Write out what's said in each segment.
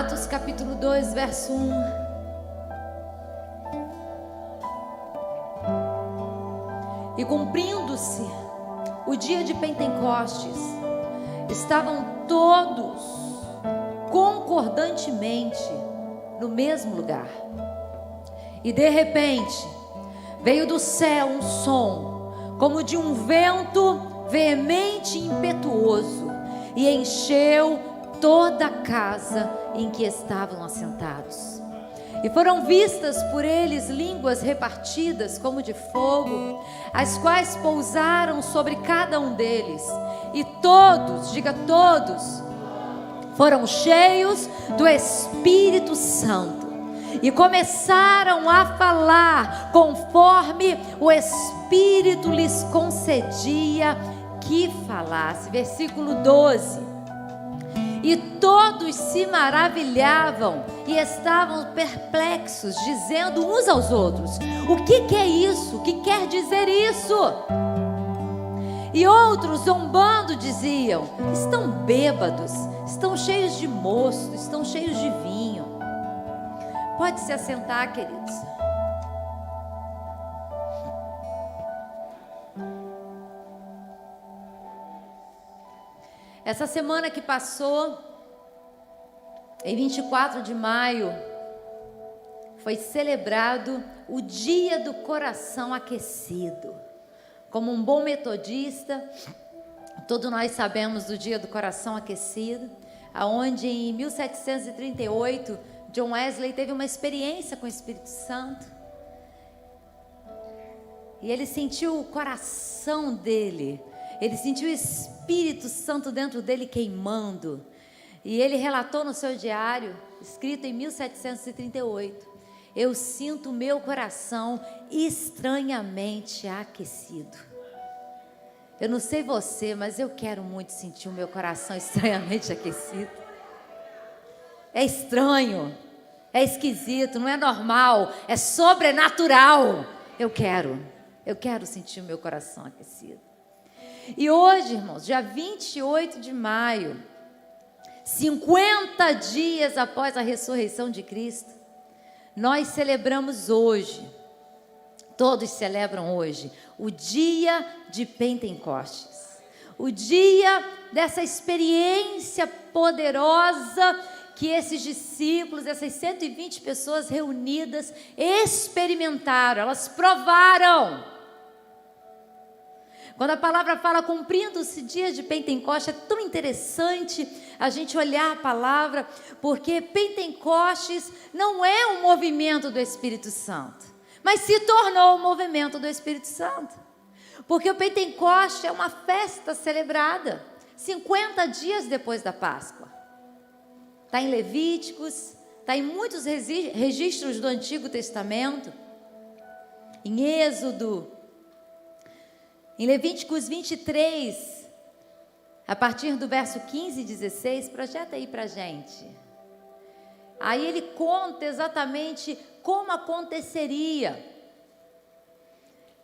Atos capítulo 2, verso 1. E cumprindo-se o dia de Pentecostes, estavam todos concordantemente no mesmo lugar. E de repente veio do céu um som, como de um vento veemente e impetuoso, e encheu toda a casa em que estavam assentados. E foram vistas por eles línguas repartidas como de fogo, as quais pousaram sobre cada um deles. E todos, diga todos, foram cheios do Espírito Santo e começaram a falar conforme o Espírito lhes concedia que falasse. Versículo 12. E todos se maravilhavam e estavam perplexos, dizendo uns aos outros: o que é isso? O que quer dizer isso? E outros, zombando, diziam: estão bêbados, estão cheios de mosto, estão cheios de vinho. Pode se assentar, queridos. Essa semana que passou, em 24 de maio, foi celebrado o Dia do Coração Aquecido. Como um bom metodista, todos nós sabemos do Dia do Coração Aquecido, aonde em 1738, John Wesley teve uma experiência com o Espírito Santo. E ele sentiu o coração dele, ele sentiu o Espírito Santo dentro dele queimando. E ele relatou no seu diário, escrito em 1738, eu sinto o meu coração estranhamente aquecido. Eu não sei você, mas eu quero muito sentir o meu coração estranhamente aquecido. É estranho, é esquisito, não é normal, é sobrenatural. Eu quero sentir o meu coração aquecido. E hoje, irmãos, dia 28 de maio, 50 dias após a ressurreição de Cristo, nós celebramos hoje, todos celebram hoje, o dia de Pentecostes, o dia dessa experiência poderosa que esses discípulos, essas 120 pessoas reunidas, experimentaram, elas provaram. Quando a palavra fala cumprindo-se dia de Pentecostes, é tão interessante a gente olhar a palavra, porque Pentecostes não é um movimento do Espírito Santo, mas se tornou um movimento do Espírito Santo, porque o Pentecostes é uma festa celebrada 50 dias depois da Páscoa. Está em Levíticos, está em muitos registros do Antigo Testamento, em Êxodo, em Levíticos 23, a partir do verso 15 e 16, projeta aí para a gente. Aí ele conta exatamente como aconteceria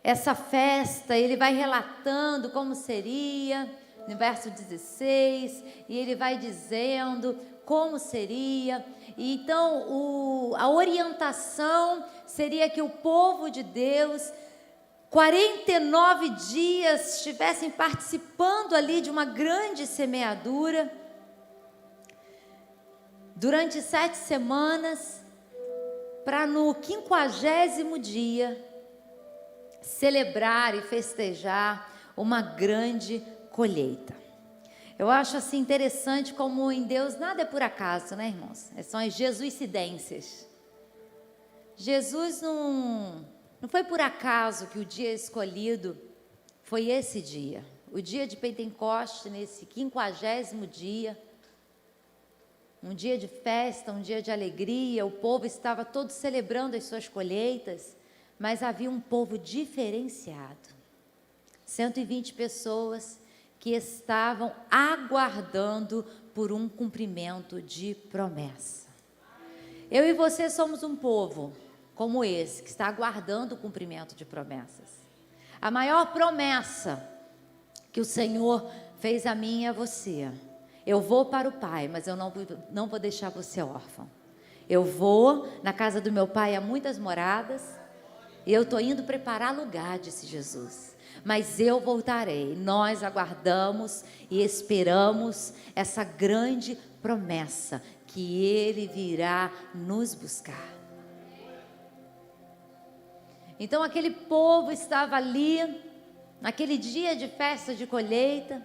essa festa, ele vai relatando como seria, no verso 16, e ele vai dizendo como seria. E então a orientação seria que o povo de Deus 49 dias estivessem participando ali de uma grande semeadura, durante 7 semanas, para no 50º dia, celebrar e festejar uma grande colheita. Eu acho assim interessante como em Deus nada é por acaso, né, irmãos? São as jesuicidências. Jesus não foi por acaso que o dia escolhido foi esse dia, o dia de Pentecostes, nesse 50º dia, um dia de festa, um dia de alegria. O povo estava todo celebrando as suas colheitas, mas havia um povo diferenciado, 120 pessoas que estavam aguardando por um cumprimento de promessa. Eu e você somos um povo como esse, que está aguardando o cumprimento de promessas. A maior promessa que o Senhor fez a mim e a você, eu vou para o Pai, mas eu não vou deixar você órfão. Eu vou, na casa do meu Pai há muitas moradas, e eu estou indo preparar lugar, disse Jesus. Mas eu voltarei. Nós aguardamos e esperamos essa grande promessa, que Ele virá nos buscar. Então aquele povo estava ali, naquele dia de festa de colheita,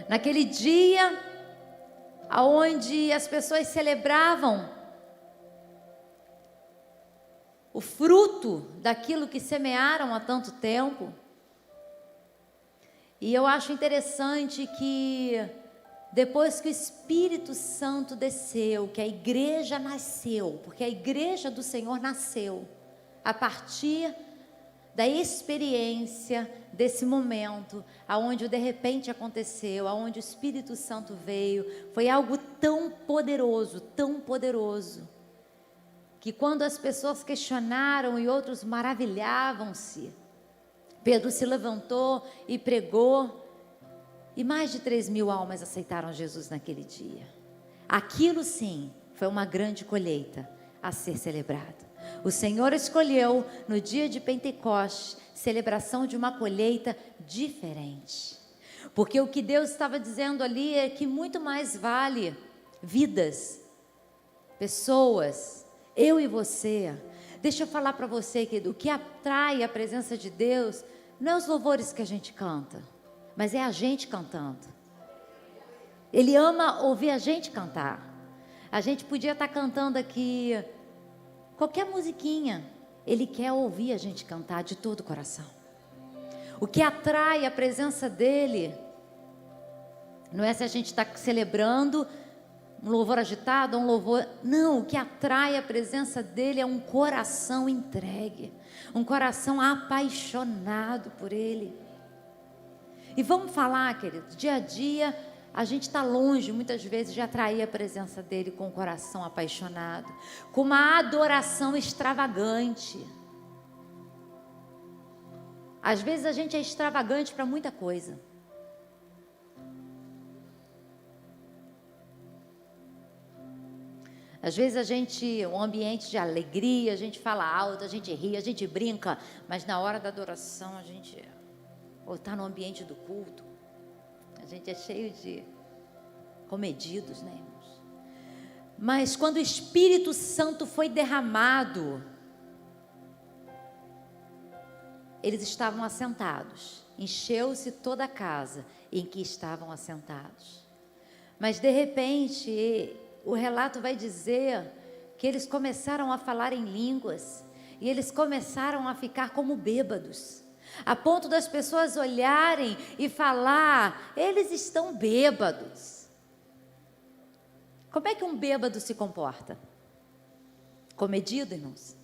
naquele dia onde as pessoas celebravam o fruto daquilo que semearam há tanto tempo. E eu acho interessante que depois que o Espírito Santo desceu, que a igreja nasceu, porque a igreja do Senhor nasceu a partir da experiência desse momento, aonde o de repente aconteceu, aonde o Espírito Santo veio, foi algo tão poderoso, que quando as pessoas questionaram e outros maravilhavam-se, Pedro se levantou e pregou, e mais de 3.000 almas aceitaram Jesus naquele dia. Aquilo sim, foi uma grande colheita a ser celebrada. O Senhor escolheu no dia de Pentecostes, celebração de uma colheita diferente. Porque o que Deus estava dizendo ali é que muito mais vale vidas, pessoas, eu e você. Deixa eu falar para você, querido, o que atrai a presença de Deus não é os louvores que a gente canta, mas é a gente cantando. Ele ama ouvir a gente cantar. A gente podia estar cantando aqui qualquer musiquinha, Ele quer ouvir a gente cantar de todo o coração. O que atrai a presença dEle não é se a gente está celebrando um louvor agitado, um louvor... Não, o que atrai a presença dEle é um coração entregue, um coração apaixonado por Ele. E vamos falar, querido, dia a dia a gente está longe muitas vezes de atrair a presença dEle com o coração apaixonado, com uma adoração extravagante. Às vezes a gente é extravagante para muita coisa. Às vezes um ambiente de alegria, a gente fala alto, a gente ri, a gente brinca, mas na hora da adoração a gente, ou está no ambiente do culto, a gente é cheio de comedidos, né, irmãos? Mas quando o Espírito Santo foi derramado, eles estavam assentados, encheu-se toda a casa em que estavam assentados. Mas de repente, o relato vai dizer que eles começaram a falar em línguas, e eles começaram a ficar como bêbados, a ponto das pessoas olharem e falar, eles estão bêbados. Como é que um bêbado se comporta? Comedido, irmãos?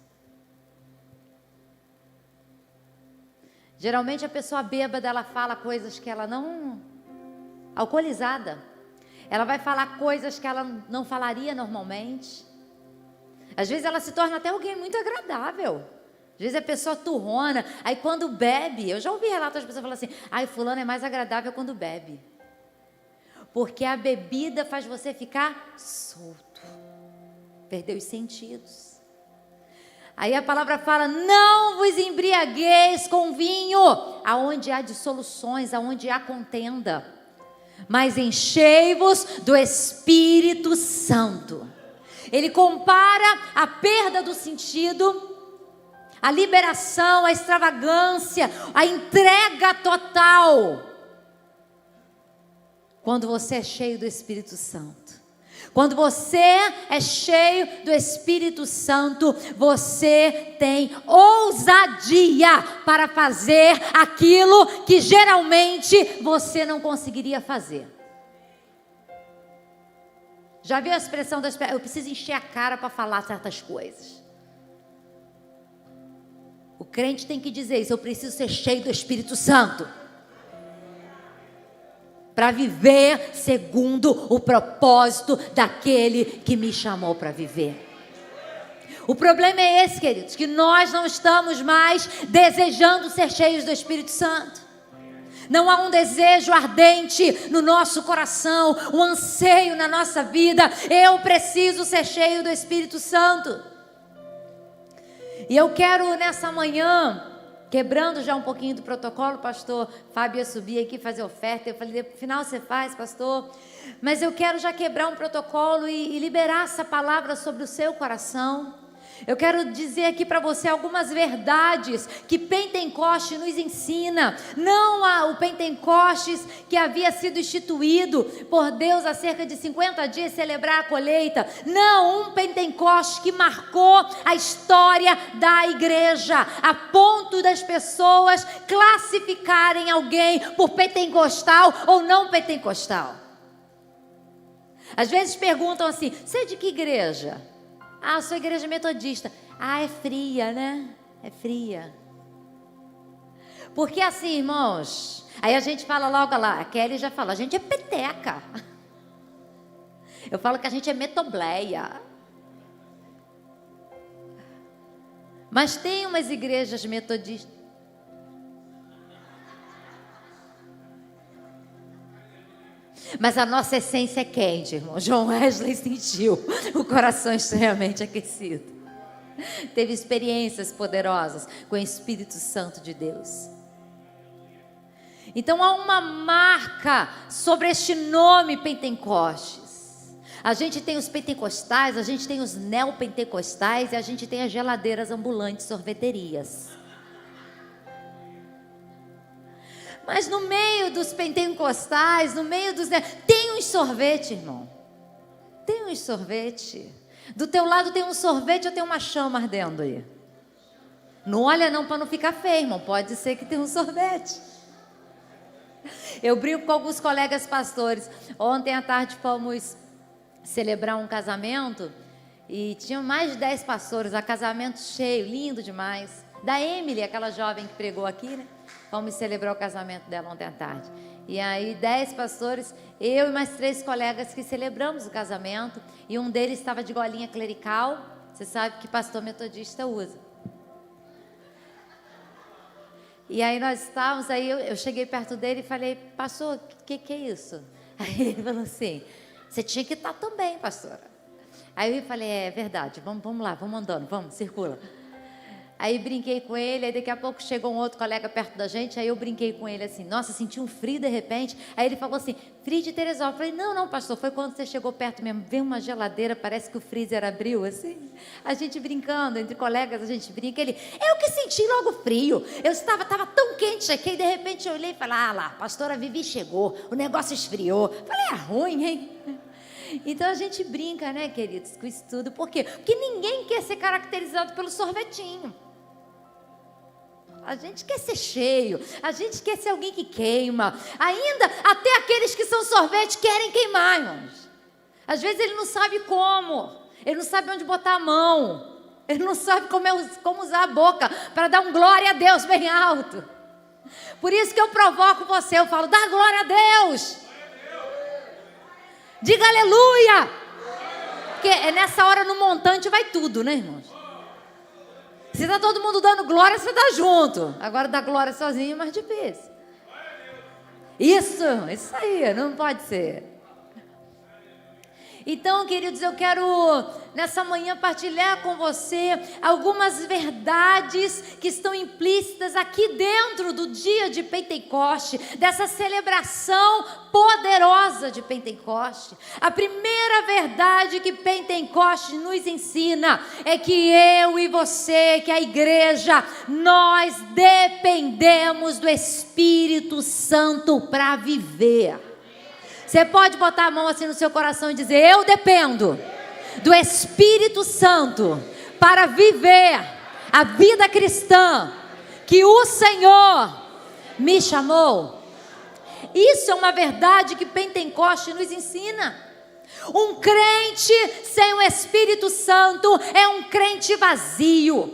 Geralmente a pessoa bêbada, ela fala coisas que ela não... Alcoolizada, ela vai falar coisas que ela não falaria normalmente. Às vezes ela se torna até alguém muito agradável. Às vezes a pessoa turrona, aí quando bebe, eu já ouvi relatos das pessoas falando assim, ai, fulano é mais agradável quando bebe. Porque a bebida faz você ficar solto, perder os sentidos. Aí a palavra fala, não vos embriagueis com vinho, aonde há dissoluções, aonde há contenda, mas enchei-vos do Espírito Santo. Ele compara a perda do sentido, a liberação, a extravagância, a entrega total, quando você é cheio do Espírito Santo. Quando você é cheio do Espírito Santo, você tem ousadia para fazer aquilo que geralmente você não conseguiria fazer. Já viu a expressão das pessoas? Eu preciso encher a cara para falar certas coisas. O crente tem que dizer isso, eu preciso ser cheio do Espírito Santo para viver segundo o propósito daquele que me chamou para viver. O problema é esse, queridos, que nós não estamos mais desejando ser cheios do Espírito Santo. Não há um desejo ardente no nosso coração, um anseio na nossa vida. Eu preciso ser cheio do Espírito Santo. E eu quero nessa manhã, quebrando já um pouquinho do protocolo, pastor Fábio ia subir aqui fazer oferta. Eu falei, no final você faz, pastor. Mas eu quero já quebrar um protocolo e liberar essa palavra sobre o seu coração. Eu quero dizer aqui para você algumas verdades que Pentecostes nos ensina. Não o Pentecostes que havia sido instituído por Deus há cerca de 50 dias, celebrar a colheita. Não, um Pentecostes que marcou a história da igreja, a ponto das pessoas classificarem alguém por pentecostal ou não pentecostal. Às vezes perguntam assim, você é de que igreja? Ah, sou igreja metodista. Ah, é fria, né? É fria. Porque assim, irmãos, aí a gente fala logo lá, a Kelly já fala, a gente é peteca. Eu falo que a gente é metobleia. Mas tem umas igrejas metodistas. Mas a nossa essência é quente, irmão. John Wesley sentiu o coração extremamente aquecido. Teve experiências poderosas com o Espírito Santo de Deus. Então há uma marca sobre este nome Pentecostes. A gente tem os pentecostais, a gente tem os neopentecostais e a gente tem as geladeiras ambulantes, sorveterias. Mas no meio dos pentecostais, no meio dos... Tem uns sorvete, irmão. Tem uns sorvete. Do teu lado tem um sorvete ou tem uma chama ardendo aí? Não olha não para não ficar feio, irmão. Pode ser que tenha um sorvete. Eu brinco com alguns colegas pastores. Ontem à tarde fomos celebrar um casamento e tinham mais de 10 pastores. A casamento cheio, lindo demais. Da Emily, aquela jovem que pregou aqui, né? Vamos celebrar o casamento dela ontem à tarde. E aí 10 pastores, eu e mais 3 colegas que celebramos o casamento. E um deles estava de golinha clerical. Você sabe que pastor metodista usa. E aí nós estávamos, aí eu cheguei perto dele e falei, pastor, o que é isso? Aí ele falou assim, você tinha que estar também, pastora. Aí eu falei, é verdade, vamos lá, vamos andando, vamos, circula. Aí brinquei com ele, aí daqui a pouco chegou um outro colega perto da gente, aí eu brinquei com ele assim, nossa, senti um frio de repente. Aí ele falou assim, frio de Teresópolis. Eu falei, não, pastor, foi quando você chegou perto mesmo, veio uma geladeira, parece que o freezer abriu, assim. A gente brincando, entre colegas, a gente brinca. Ele, eu que senti logo frio, eu estava tão quente aqui, e de repente eu olhei e falei, ah lá, a pastora Vivi chegou, o negócio esfriou. Eu falei, é ruim, hein? Então a gente brinca, né, queridos, com isso tudo. Por quê? Porque ninguém quer ser caracterizado pelo sorvetinho. A gente quer ser cheio, a gente quer ser alguém que queima. Ainda, até aqueles que são sorvete querem queimar, irmãos. Às vezes ele não sabe como, ele não sabe onde botar a mão, ele não sabe como usar a boca para dar um glória a Deus bem alto. Por isso que eu provoco você, eu falo, dá glória a Deus. Diga aleluia. Porque nessa hora no montante vai tudo, né, irmãos? Se está todo mundo dando glória, você está junto. Agora dar glória sozinho é mais difícil. Isso aí, não pode ser. Então, queridos, eu quero nessa manhã partilhar com você algumas verdades que estão implícitas aqui dentro do dia de Pentecoste, dessa celebração poderosa de Pentecoste. A primeira verdade que Pentecoste nos ensina é que eu e você, que a igreja, nós dependemos do Espírito Santo para viver. Você pode botar a mão assim no seu coração e dizer, eu dependo do Espírito Santo para viver a vida cristã que o Senhor me chamou. Isso é uma verdade que Pentecoste nos ensina. Um crente sem o Espírito Santo é um crente vazio,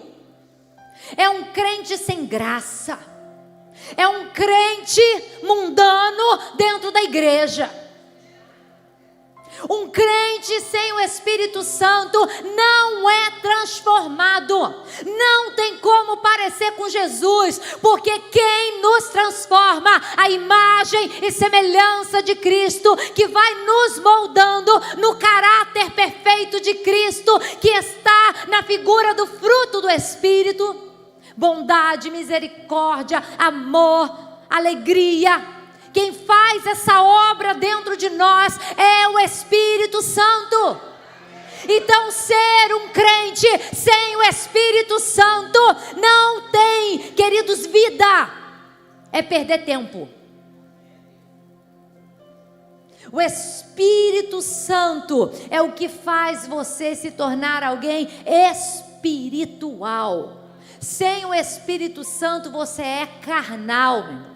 é um crente sem graça, é um crente mundano dentro da igreja. Um crente sem o Espírito Santo não é transformado. Não tem como parecer com Jesus, porque quem nos transforma, a imagem e semelhança de Cristo, que vai nos moldando no caráter perfeito de Cristo, que está na figura do fruto do Espírito: bondade, misericórdia, amor, alegria. Quem faz essa obra dentro de nós é o Espírito Santo. Então, ser um crente sem o Espírito Santo não tem, queridos, vida. É perder tempo. O Espírito Santo é o que faz você se tornar alguém espiritual. Sem o Espírito Santo você é carnal, meu irmão.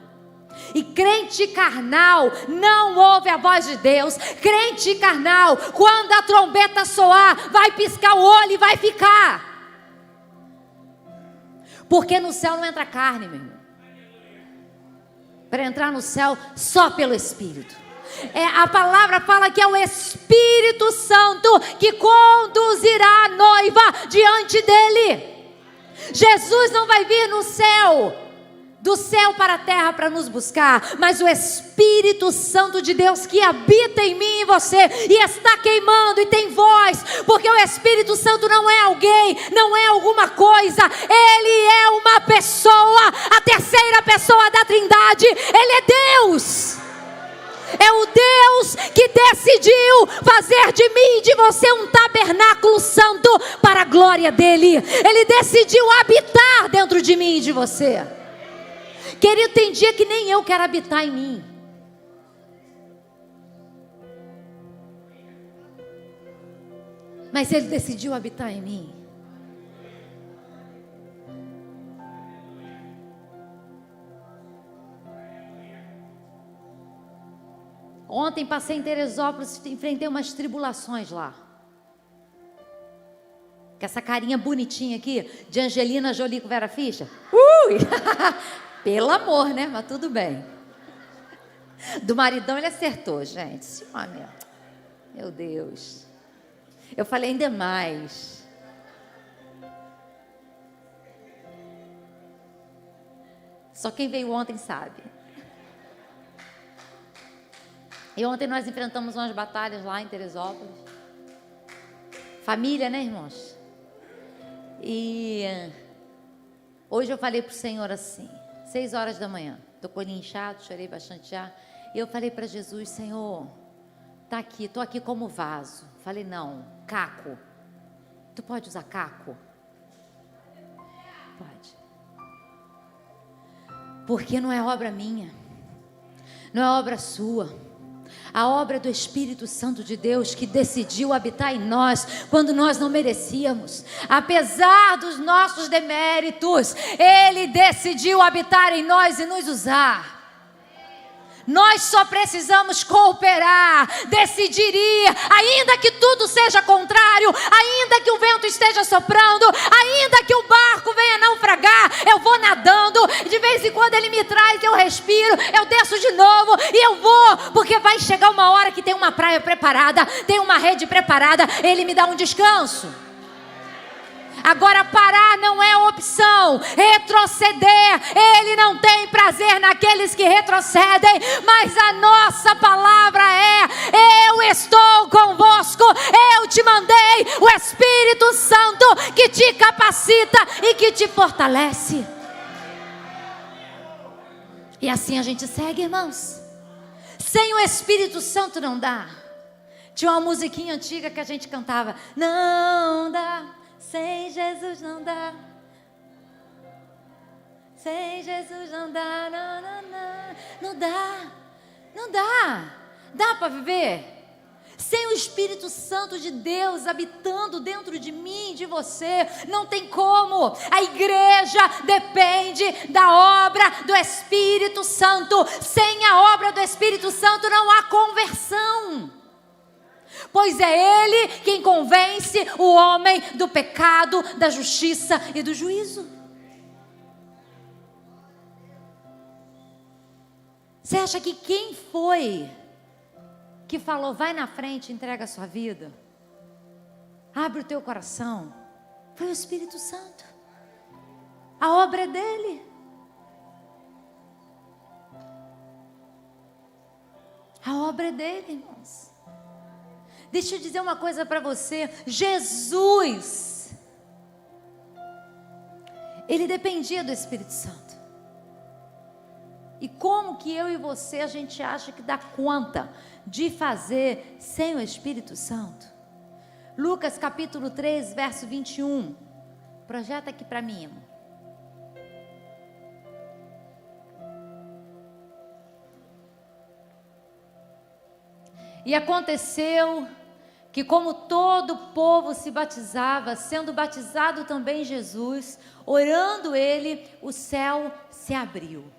E crente carnal não ouve a voz de Deus. Crente carnal, quando a trombeta soar, vai piscar o olho e vai ficar. Porque no céu não entra carne, meu irmão. Para entrar no céu só pelo Espírito. A palavra fala que é o Espírito Santo que conduzirá a noiva diante dele. Jesus não vai vir no céu, do céu para a terra para nos buscar, mas o Espírito Santo de Deus que habita em mim e em você, e está queimando e tem voz, porque o Espírito Santo não é alguém, não é alguma coisa, ele é uma pessoa, a terceira pessoa da Trindade. Ele é Deus. É o Deus que decidiu fazer de mim e de você um tabernáculo santo para a glória dele. Ele decidiu habitar dentro de mim e de você. Querido, tem dia que nem eu quero habitar em mim. Mas ele decidiu habitar em mim. Ontem passei em Teresópolis, enfrentei umas tribulações lá. Com essa carinha bonitinha aqui, de Angelina Jolie com Vera Fischer. Pelo amor, né? Mas tudo bem. Do maridão ele acertou, gente. Meu Deus. Eu falei ainda mais. Só quem veio ontem sabe. E ontem nós enfrentamos umas batalhas lá em Teresópolis. Família, né, irmãos? E hoje eu falei para o Senhor assim, 6 horas da manhã. Estou com o olho inchado, chorei bastante já. E eu falei para Jesus: Senhor, tá aqui, estou aqui como vaso. Falei: não, caco. Tu pode usar caco? Pode. Porque não é obra minha, não é obra sua. A obra do Espírito Santo de Deus, que decidiu habitar em nós quando nós não merecíamos. Apesar dos nossos deméritos, Ele decidiu habitar em nós e nos usar. Nós só precisamos cooperar, decidir ir, ainda que tudo seja contrário, ainda que o vento esteja soprando, ainda que o barco venha naufragar, eu vou nadando, de vez em quando ele me traz, eu respiro, eu desço de novo e eu vou, porque vai chegar uma hora que tem uma praia preparada, tem uma rede preparada, ele me dá um descanso. Agora parar não é opção, retroceder, Ele não tem prazer naqueles que retrocedem, mas a nossa palavra é: eu estou convosco, eu te mandei o Espírito Santo que te capacita e que te fortalece. E assim a gente segue, irmãos. Sem o Espírito Santo não dá. Tinha uma musiquinha antiga que a gente cantava: não dá. Sem Jesus não dá. Sem Jesus não dá. Não, não, não. Não dá. Não dá. Dá para viver? Sem o Espírito Santo de Deus habitando dentro de mim, de você, não tem como. A igreja depende da obra do Espírito Santo. Sem a obra do Espírito Santo não há conversão. Pois é Ele quem convence o homem do pecado, da justiça e do juízo. Você acha que quem foi que falou, vai na frente, entrega a sua vida, abre o teu coração, foi o Espírito Santo. A obra é dele. A obra é dele, irmãos. Deixa eu dizer uma coisa para você. Jesus, ele dependia do Espírito Santo. E como que eu e você, a gente acha que dá conta de fazer sem o Espírito Santo? Lucas capítulo 3, verso 21. Projeta aqui para mim, irmão. E aconteceu que, como todo o povo se batizava, sendo batizado também Jesus, orando ele, o céu se abriu.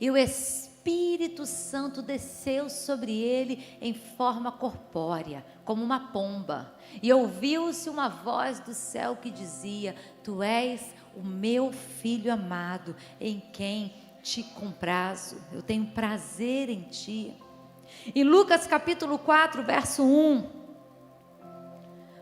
E o Espírito Santo desceu sobre ele em forma corpórea, como uma pomba. E ouviu-se uma voz do céu que dizia: Tu és o meu filho amado, em quem te comprazo. Eu tenho prazer em ti. Em Lucas capítulo 4, verso 1,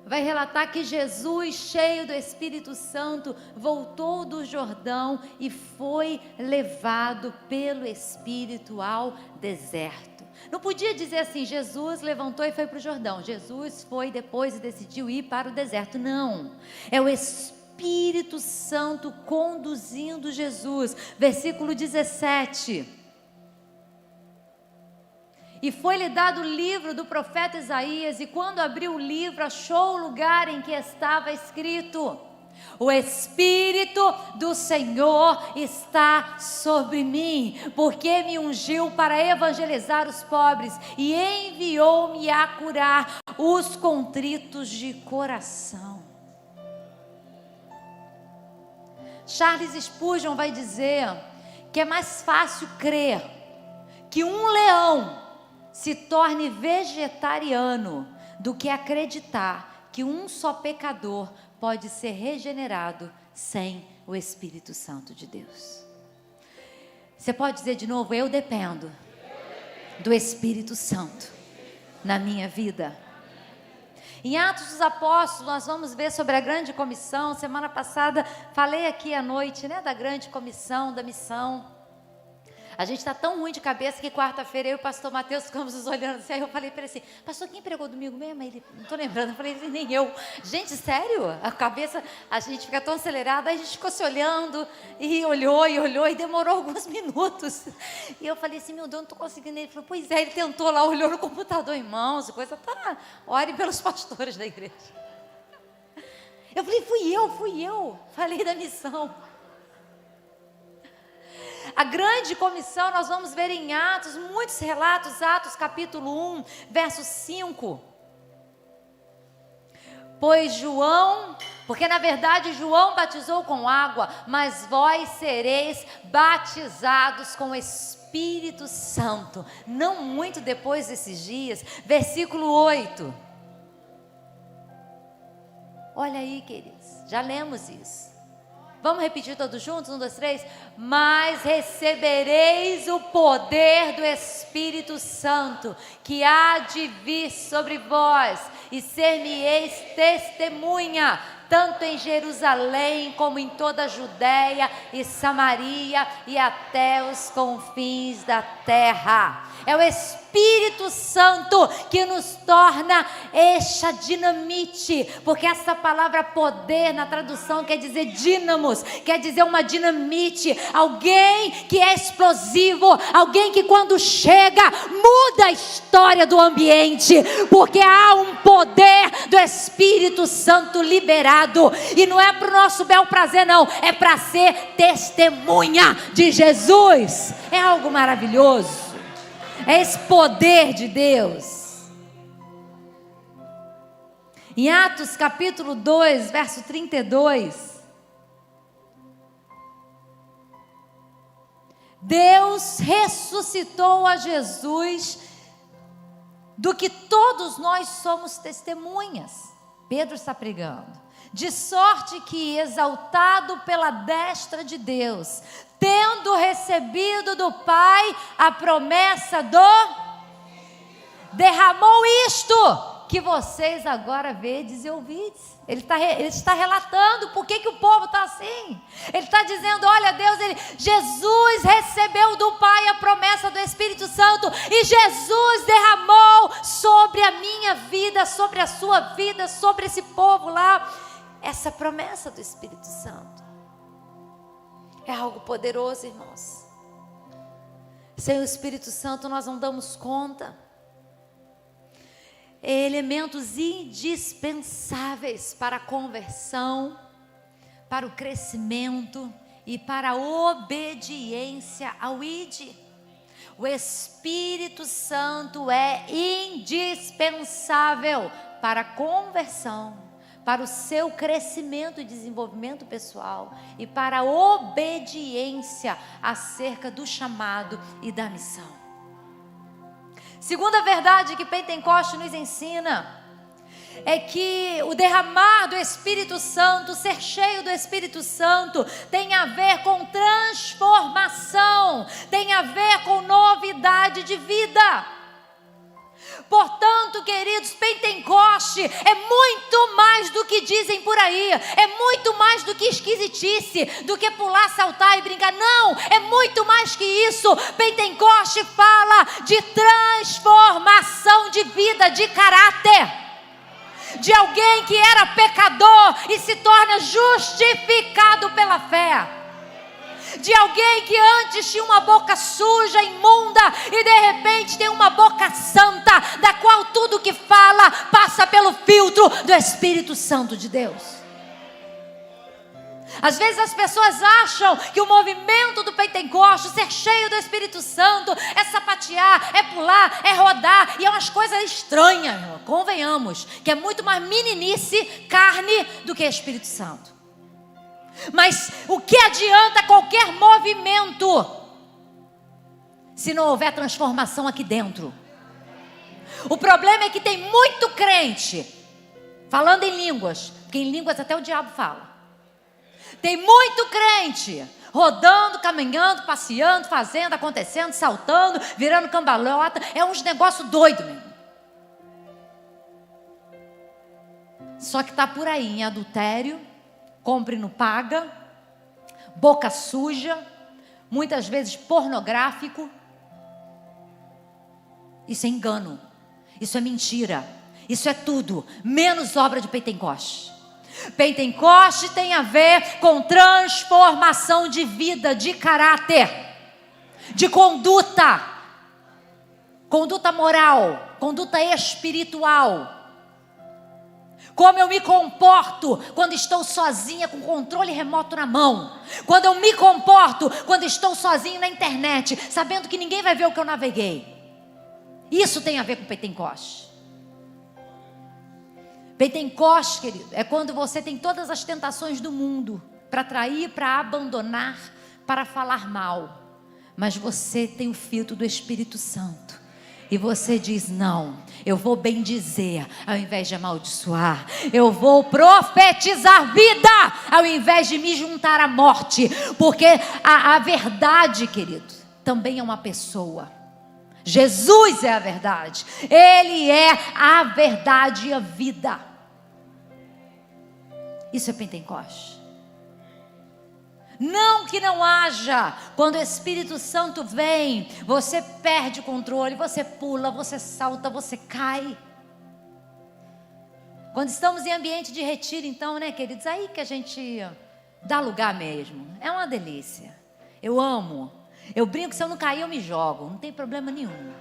vai relatar que Jesus, cheio do Espírito Santo, voltou do Jordão e foi levado pelo Espírito ao deserto. Não podia dizer assim, Jesus levantou e foi para o Jordão. Jesus foi depois e decidiu ir para o deserto. Não, é o Espírito Santo conduzindo Jesus. Versículo 17. E foi-lhe dado o livro do profeta Isaías, e quando abriu o livro, achou o lugar em que estava escrito: O Espírito do Senhor está sobre mim, porque me ungiu para evangelizar os pobres, e enviou-me a curar os contritos de coração. Charles Spurgeon vai dizer que é mais fácil crer que um leão se torne vegetariano do que acreditar que um só pecador pode ser regenerado sem o Espírito Santo de Deus. Você pode dizer de novo: eu dependo do Espírito Santo na minha vida. Em Atos dos Apóstolos, nós vamos ver sobre a grande comissão. Semana passada falei aqui à noite, da grande comissão, da missão. A gente está tão ruim de cabeça que quarta-feira eu e o pastor Mateus ficamos nos olhando assim. Aí eu falei para ele assim: pastor, quem pregou domingo mesmo? Ele, não estou lembrando. Eu falei: nem eu. Gente, sério? A cabeça, a gente fica tão acelerada. Aí a gente ficou se olhando e olhou e demorou alguns minutos. E eu falei assim: meu Deus, não estou conseguindo. Ele falou: pois é, ele tentou lá, olhou no computador, irmãos, coisa tá. Ore pelos pastores da igreja. Eu falei: fui eu. Falei da missão. A grande comissão nós vamos ver em Atos, muitos relatos, Atos capítulo 1, verso 5. Pois João, porque na verdade João batizou com água, mas vós sereis batizados com o Espírito Santo, não muito depois desses dias. Versículo 8. Olha aí, queridos, já lemos isso. Vamos repetir todos juntos? 1, 2, 3. Mas recebereis o poder do Espírito Santo, que há de vir sobre vós, e ser-me-eis testemunha, tanto em Jerusalém, como em toda a Judéia e Samaria, e até os confins da terra. É o Espírito Santo que nos torna esta dinamite, porque essa palavra poder na tradução quer dizer dínamos, quer dizer uma dinamite, alguém que é explosivo, alguém que quando chega muda a história do ambiente, porque há um poder do Espírito Santo liberado, e não é para o nosso bel prazer não, é para ser testemunha de Jesus. É algo maravilhoso. É esse poder de Deus. Em Atos capítulo 2, verso 32. Deus ressuscitou a Jesus, do que todos nós somos testemunhas. Pedro está pregando. De sorte que, exaltado pela destra de Deus, tendo recebido do Pai a promessa do... derramou isto que vocês agora vedes e ouvides. Ele está relatando por que o povo está assim. Ele está dizendo, olha Deus, Jesus recebeu do Pai a promessa do Espírito Santo, e Jesus derramou sobre a minha vida, sobre a sua vida, sobre esse povo lá, essa promessa do Espírito Santo. É algo poderoso, irmãos. Sem o Espírito Santo nós não damos conta. Elementos indispensáveis para a conversão, para o crescimento e para a obediência ao ID. O Espírito Santo é indispensável para a conversão, para o seu crescimento e desenvolvimento pessoal e para a obediência acerca do chamado e da missão. Segunda verdade que Pentecostes nos ensina é que o derramar do Espírito Santo, ser cheio do Espírito Santo, tem a ver com transformação, tem a ver com novidade de vida. Portanto, queridos, Pentecoste é muito mais do que dizem por aí, é muito mais do que esquisitice, do que pular, saltar e brincar. Não, é muito mais que isso. Pentecoste fala de transformação de vida, de caráter, de alguém que era pecador e se torna justificado pela fé. De alguém que antes tinha uma boca suja, imunda, e de repente tem uma boca santa, da qual tudo que fala passa pelo filtro do Espírito Santo de Deus. Às vezes as pessoas acham que o movimento do Pentecostes, ser cheio do Espírito Santo, é sapatear, é pular, é rodar, e é umas coisas estranhas, convenhamos, que é muito mais meninice, carne, do que Espírito Santo. Mas o que adianta qualquer movimento se não houver transformação aqui dentro? O problema é que tem muito crente falando em línguas, porque em línguas até o diabo fala. Tem muito crente rodando, caminhando, passeando, fazendo, acontecendo, saltando, virando cambalhota. É uns negócios doidos mesmo. Só que está por aí em adultério, compre não paga, boca suja, muitas vezes pornográfico. Isso é engano, isso é mentira, isso é tudo menos obra de Pentecoste. Pentecoste tem a ver com transformação de vida, de caráter, de conduta moral, conduta espiritual. Como eu me comporto quando estou sozinha com o controle remoto na mão. Quando eu me comporto quando estou sozinha na internet, sabendo que ninguém vai ver o que eu naveguei. Isso tem a ver com Pentecoste. Pentecoste, querido, é quando você tem todas as tentações do mundo para trair, para abandonar, para falar mal. Mas você tem o filtro do Espírito Santo. E você diz, não, eu vou bendizer ao invés de amaldiçoar. Eu vou profetizar vida ao invés de me juntar à morte. Porque a verdade, querido, também é uma pessoa. Jesus é a verdade. Ele é a verdade e a vida. Isso é Pentecoste. Não que não haja. Quando o Espírito Santo vem, você perde o controle, você pula, você salta, você cai. Quando estamos em ambiente de retiro, então, né, queridos, aí que a gente dá lugar mesmo. É uma delícia. Eu amo. Eu brinco que se eu não cair, eu me jogo. Não tem problema nenhum.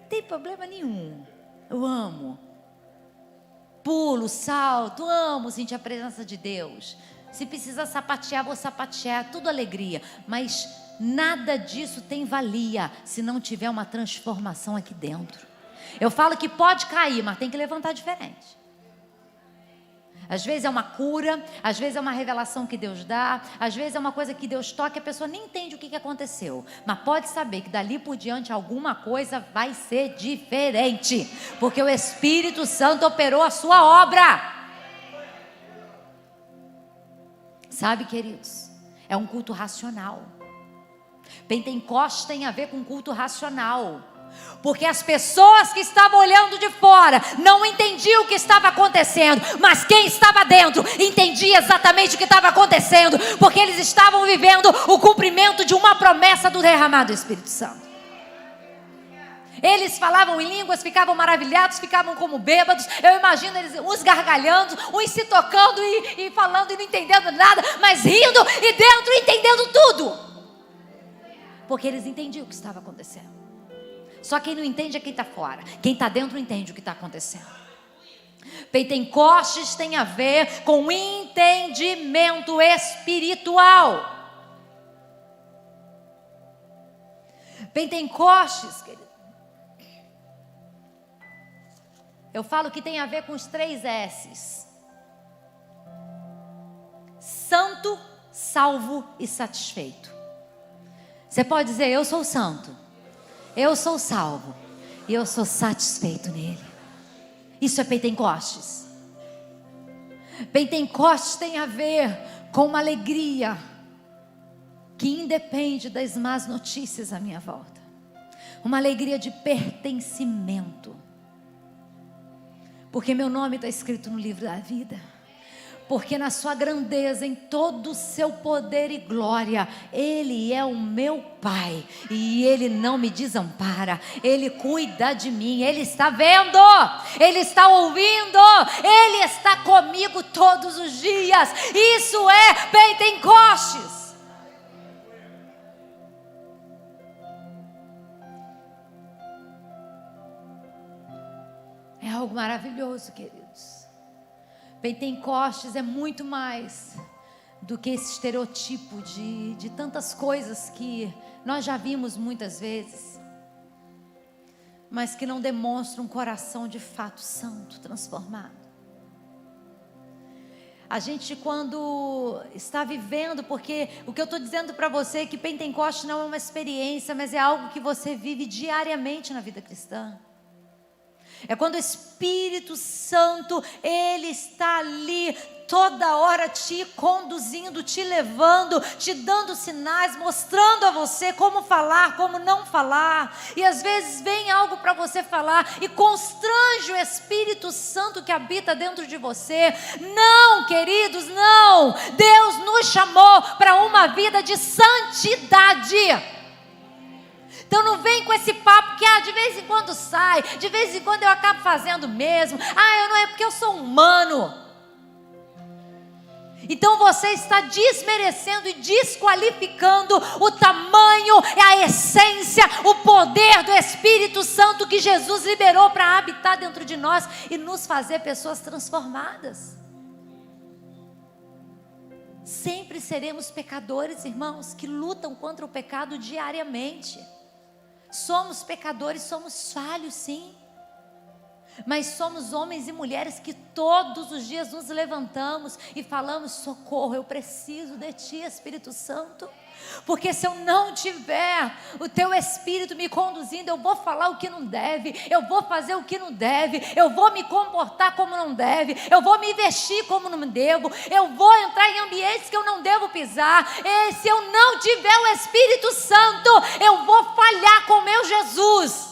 Não tem problema nenhum. Eu amo. Pulo, salto, amo sentir a presença de Deus. Se precisar sapatear, vou sapatear, tudo alegria. Mas nada disso tem valia se não tiver uma transformação aqui dentro. Eu falo que pode cair, mas tem que levantar diferente. Às vezes é uma cura, às vezes é uma revelação que Deus dá, às vezes é uma coisa que Deus toca e a pessoa nem entende o que aconteceu. Mas pode saber que dali por diante alguma coisa vai ser diferente, porque o Espírito Santo operou a sua obra. Sabe, queridos, é um culto racional. Pentecostes tem a ver com culto racional, porque as pessoas que estavam olhando de fora não entendiam o que estava acontecendo, mas quem estava dentro entendia exatamente o que estava acontecendo, porque eles estavam vivendo o cumprimento de uma promessa do derramado do Espírito Santo. Eles falavam em línguas, ficavam maravilhados, ficavam como bêbados. Eu imagino eles, uns gargalhando, uns se tocando e falando e não entendendo nada, mas rindo e dentro entendendo tudo, porque eles entendiam o que estava acontecendo. Só quem não entende é quem está fora. Quem está dentro entende o que está acontecendo. Pentecostes tem a ver com entendimento espiritual. Pentecostes, querido, eu falo que tem a ver com os 3 S's: santo, salvo e satisfeito. Você pode dizer: eu sou santo, eu sou salvo e eu sou satisfeito nele. Isso é Pentecostes. Pentecostes tem a ver com uma alegria que independe das más notícias à minha volta. Uma alegria de pertencimento, porque meu nome está escrito no livro da vida. Porque na sua grandeza, em todo o seu poder e glória, Ele é o meu Pai, e Ele não me desampara, Ele cuida de mim, Ele está vendo, Ele está ouvindo, Ele está comigo todos os dias. Isso é Pentecostes. É algo maravilhoso, queridos. Pentecostes é muito mais do que esse estereotipo de tantas coisas que nós já vimos muitas vezes, mas que não demonstram um coração de fato santo, transformado. A gente, quando está vivendo, porque o que eu estou dizendo para você é que Pentecostes não é uma experiência, mas é algo que você vive diariamente na vida cristã. É quando o Espírito Santo, Ele está ali toda hora te conduzindo, te levando, te dando sinais, mostrando a você como falar, como não falar. E às vezes vem algo para você falar e constrange o Espírito Santo que habita dentro de você. Não, queridos, não. Deus nos chamou para uma vida de santidade. Então não vem com esse papo que de vez em quando sai, de vez em quando eu acabo fazendo mesmo. Eu não é porque eu sou humano. Então você está desmerecendo e desqualificando o tamanho, a essência, o poder do Espírito Santo que Jesus liberou para habitar dentro de nós e nos fazer pessoas transformadas. Sempre seremos pecadores, irmãos, que lutam contra o pecado diariamente. Somos pecadores, somos falhos, sim. Mas somos homens e mulheres que todos os dias nos levantamos e falamos: socorro, eu preciso de Ti, Espírito Santo. Porque se eu não tiver o Teu Espírito me conduzindo, eu vou falar o que não deve, eu vou fazer o que não deve, eu vou me comportar como não deve, eu vou me vestir como não devo, eu vou entrar em ambientes que eu não devo pisar. E se eu não tiver o Espírito Santo, eu vou falhar com o meu Jesus.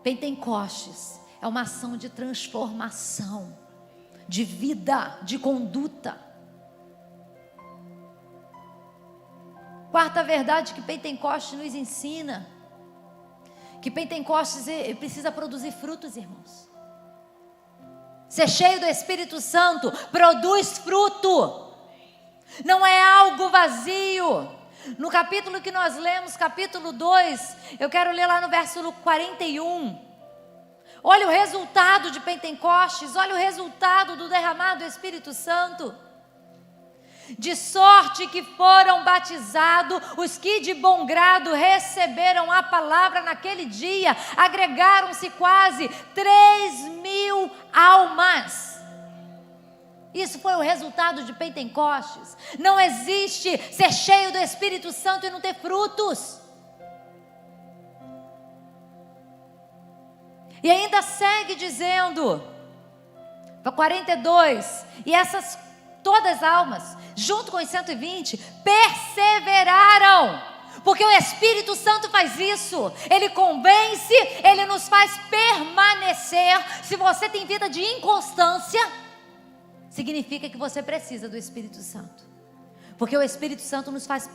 Pentecostes é uma ação de transformação, de vida, de conduta. Quarta verdade que Pentecostes nos ensina, que Pentecostes precisa produzir frutos, irmãos. Ser cheio do Espírito Santo produz fruto, não é algo vazio. No capítulo que nós lemos, capítulo 2, eu quero ler lá no versículo 41. Olha o resultado de Pentecostes, olha o resultado do derramado do Espírito Santo. De sorte que foram batizados os que de bom grado receberam a palavra naquele dia, agregaram-se quase 3.000 almas. Isso foi o resultado de Pentecostes. Não existe ser cheio do Espírito Santo e não ter frutos. E ainda segue dizendo, para 42, e essas todas as almas, junto com os 120, perseveraram. Porque o Espírito Santo faz isso. Ele convence, ele nos faz permanecer. Se você tem vida de inconstância, significa que você precisa do Espírito Santo. Porque o Espírito Santo nos faz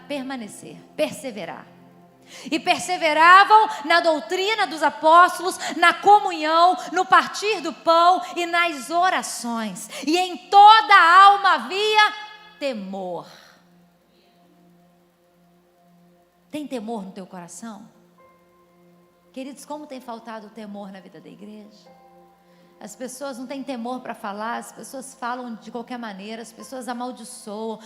permanecer, perseverar. E perseveravam na doutrina dos apóstolos, na comunhão, no partir do pão e nas orações. E em toda a alma havia temor. Tem temor no teu coração? Queridos, como tem faltado o temor na vida da igreja? As pessoas não têm temor para falar, as pessoas falam de qualquer maneira, as pessoas amaldiçoam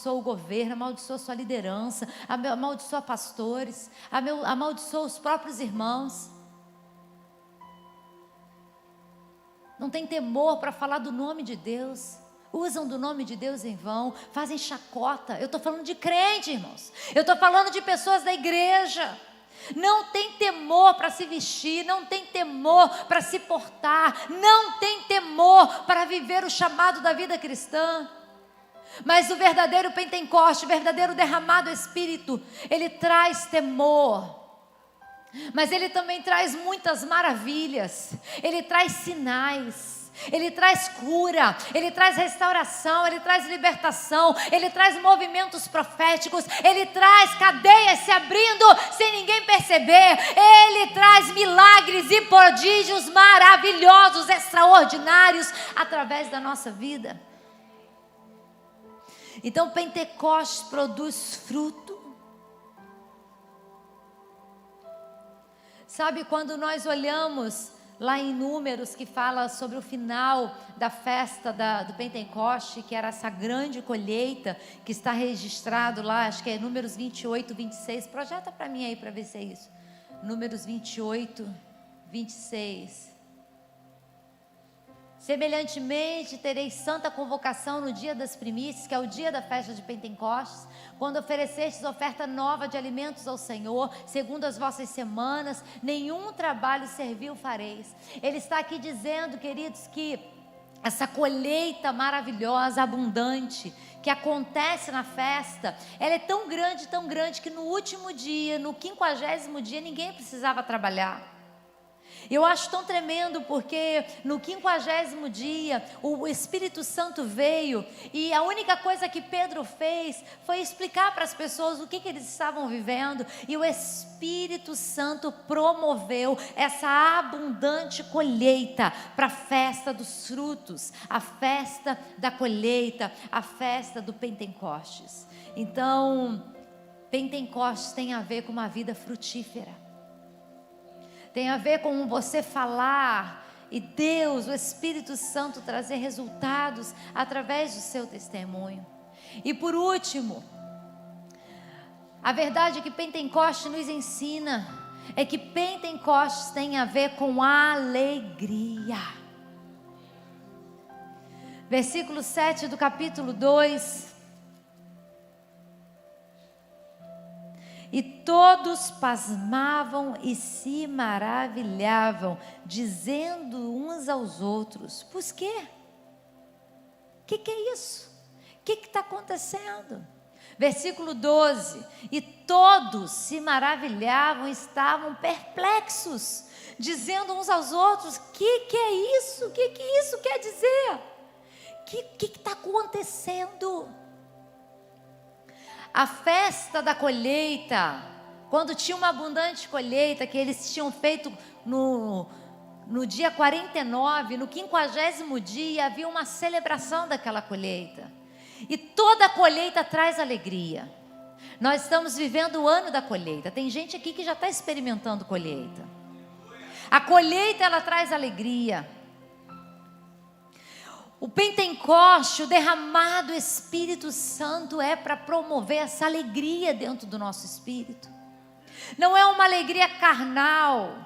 o governo, amaldiçoam a sua liderança, amaldiçoam pastores, amaldiçoam os próprios irmãos. Não tem temor para falar do nome de Deus, usam do nome de Deus em vão, fazem chacota. Eu estou falando de crente, irmãos, eu estou falando de pessoas da igreja. Não tem temor para se vestir, não tem temor para se portar, não tem temor para viver o chamado da vida cristã. Mas o verdadeiro Pentecoste, o verdadeiro derramado Espírito, ele traz temor, mas ele também traz muitas maravilhas, ele traz sinais. Ele traz cura, ele traz restauração, ele traz libertação, ele traz movimentos proféticos, ele traz cadeias se abrindo sem ninguém perceber, ele traz milagres e prodígios maravilhosos, extraordinários através da nossa vida. Então Pentecostes produz fruto. Sabe, quando nós olhamos lá em Números, que fala sobre o final da festa do Pentecoste, que era essa grande colheita, que está registrado lá, acho que é Números 28, 26, projeta para mim aí, para ver se é isso, Números 28, 26, semelhantemente tereis santa convocação no dia das primícias, que é o dia da festa de Pentecostes, quando oferecestes oferta nova de alimentos ao Senhor, segundo as vossas semanas, nenhum trabalho servil fareis. Ele está aqui dizendo, queridos, que essa colheita maravilhosa, abundante, que acontece na festa, ela é tão grande, que no último dia, no 50º dia, ninguém precisava trabalhar. Eu acho tão tremendo, porque no 50º dia o Espírito Santo veio, e a única coisa que Pedro fez foi explicar para as pessoas o que eles estavam vivendo, e o Espírito Santo promoveu essa abundante colheita para a festa dos frutos, a festa da colheita, a festa do Pentecostes. Então, Pentecostes tem a ver com uma vida frutífera. Tem a ver com você falar e Deus, o Espírito Santo, trazer resultados através do seu testemunho. E por último, a verdade que Pentecostes nos ensina é que Pentecostes tem a ver com alegria. Versículo 7 do capítulo 2. E todos pasmavam e se maravilhavam, dizendo uns aos outros: pois quê? O que é isso? O que está acontecendo? Versículo 12: e todos se maravilhavam, estavam perplexos, dizendo uns aos outros: que é isso? O que isso quer dizer? O que está acontecendo? A festa da colheita, quando tinha uma abundante colheita, que eles tinham feito no dia 49, no 50º dia, havia uma celebração daquela colheita. E toda colheita traz alegria. Nós estamos vivendo o ano da colheita. Tem gente aqui que já está experimentando colheita. A colheita, ela traz alegria. O Pentecoste, o derramado Espírito Santo, é para promover essa alegria dentro do nosso espírito. Não é uma alegria carnal.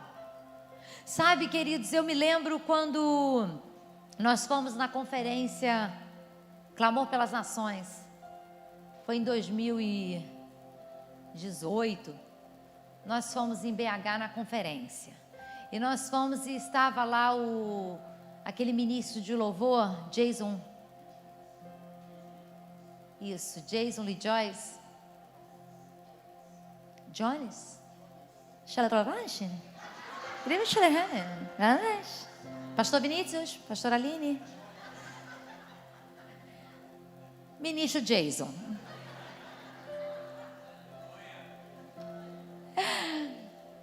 Sabe, queridos, eu me lembro quando nós fomos na conferência Clamor pelas Nações. Foi em 2018. Nós fomos em BH na conferência. E nós fomos e estava lá aquele ministro de louvor, Jason Isso, Jason Lee Joyce. Jones? Pastor Vinícius, Pastor Aline. Ministro Jason.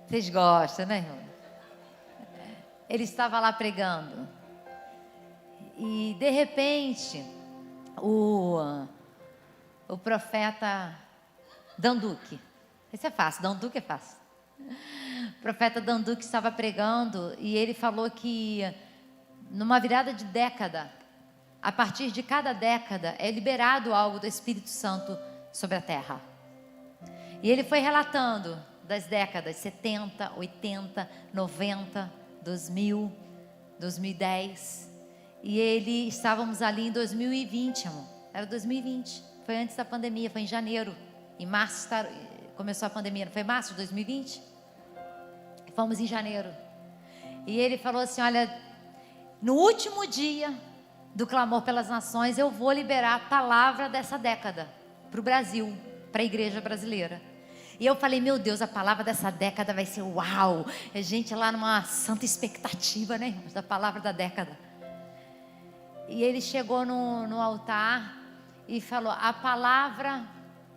Vocês gostam, né, irmão? Ele estava lá pregando. E de repente, o profeta Danduque. Esse é fácil, Danduque é fácil. O profeta Danduque estava pregando e ele falou que numa virada de década, a partir de cada década, é liberado algo do Espírito Santo sobre a terra. E ele foi relatando das décadas 70, 80, 90, 2000, 2010. E estávamos ali em 2020, amor. Era 2020. Foi antes da pandemia, foi em janeiro. Em março começou a pandemia, não foi março de 2020? Fomos em janeiro. E ele falou assim, olha, no último dia do clamor pelas nações, eu vou liberar a palavra dessa década para o Brasil, para a igreja brasileira. E eu falei, meu Deus, a palavra dessa década vai ser uau. A gente lá numa santa expectativa, né, irmãos, da palavra da década. E ele chegou no altar e falou, a palavra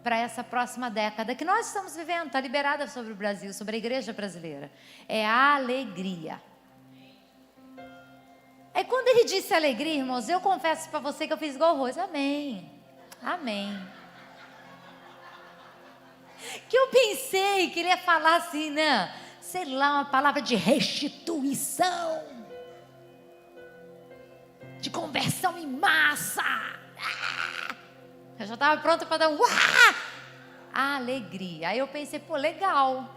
para essa próxima década que nós estamos vivendo, está liberada sobre o Brasil, sobre a igreja brasileira, é a alegria. Aí quando ele disse alegria, irmãos, eu confesso para você que eu fiz igual o Rose, amém, amém. Que eu pensei que ele ia falar assim, né, sei lá, uma palavra de restituição, de conversão em massa. Eu já estava pronta para dar um alegria. Aí eu pensei, pô, legal,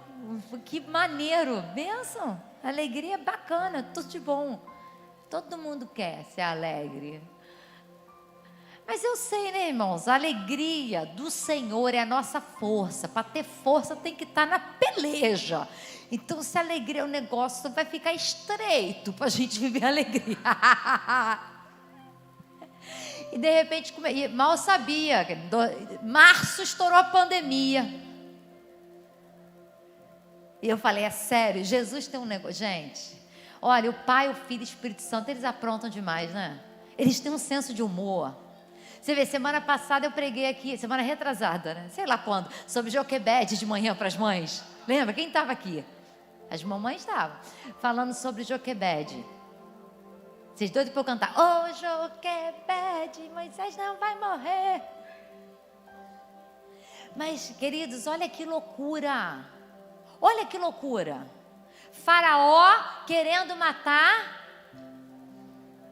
que maneiro, bênção, alegria bacana, tudo de bom. Todo mundo quer ser alegre. Mas eu sei, né, irmãos, a alegria do Senhor é a nossa força. Para ter força tem que estar na peleja. Então, se a alegria é um negócio, vai ficar estreito para a gente viver a alegria. E de repente, mal sabia, março estourou a pandemia. E eu falei, é sério, Jesus tem um negócio. Gente, olha, o Pai, o Filho e o Espírito Santo, eles aprontam demais, né? Eles têm um senso de humor. Você vê, semana passada eu preguei aqui, semana retrasada, né? Sei lá quando, sobre Joquebede de manhã para as mães. Lembra? Quem estava aqui? As mamães estavam falando sobre Joquebede. Vocês doidos para eu cantar? Ô Joquebede, Moisés não vai morrer. Mas, queridos, olha que loucura. Olha que loucura. Faraó querendo matar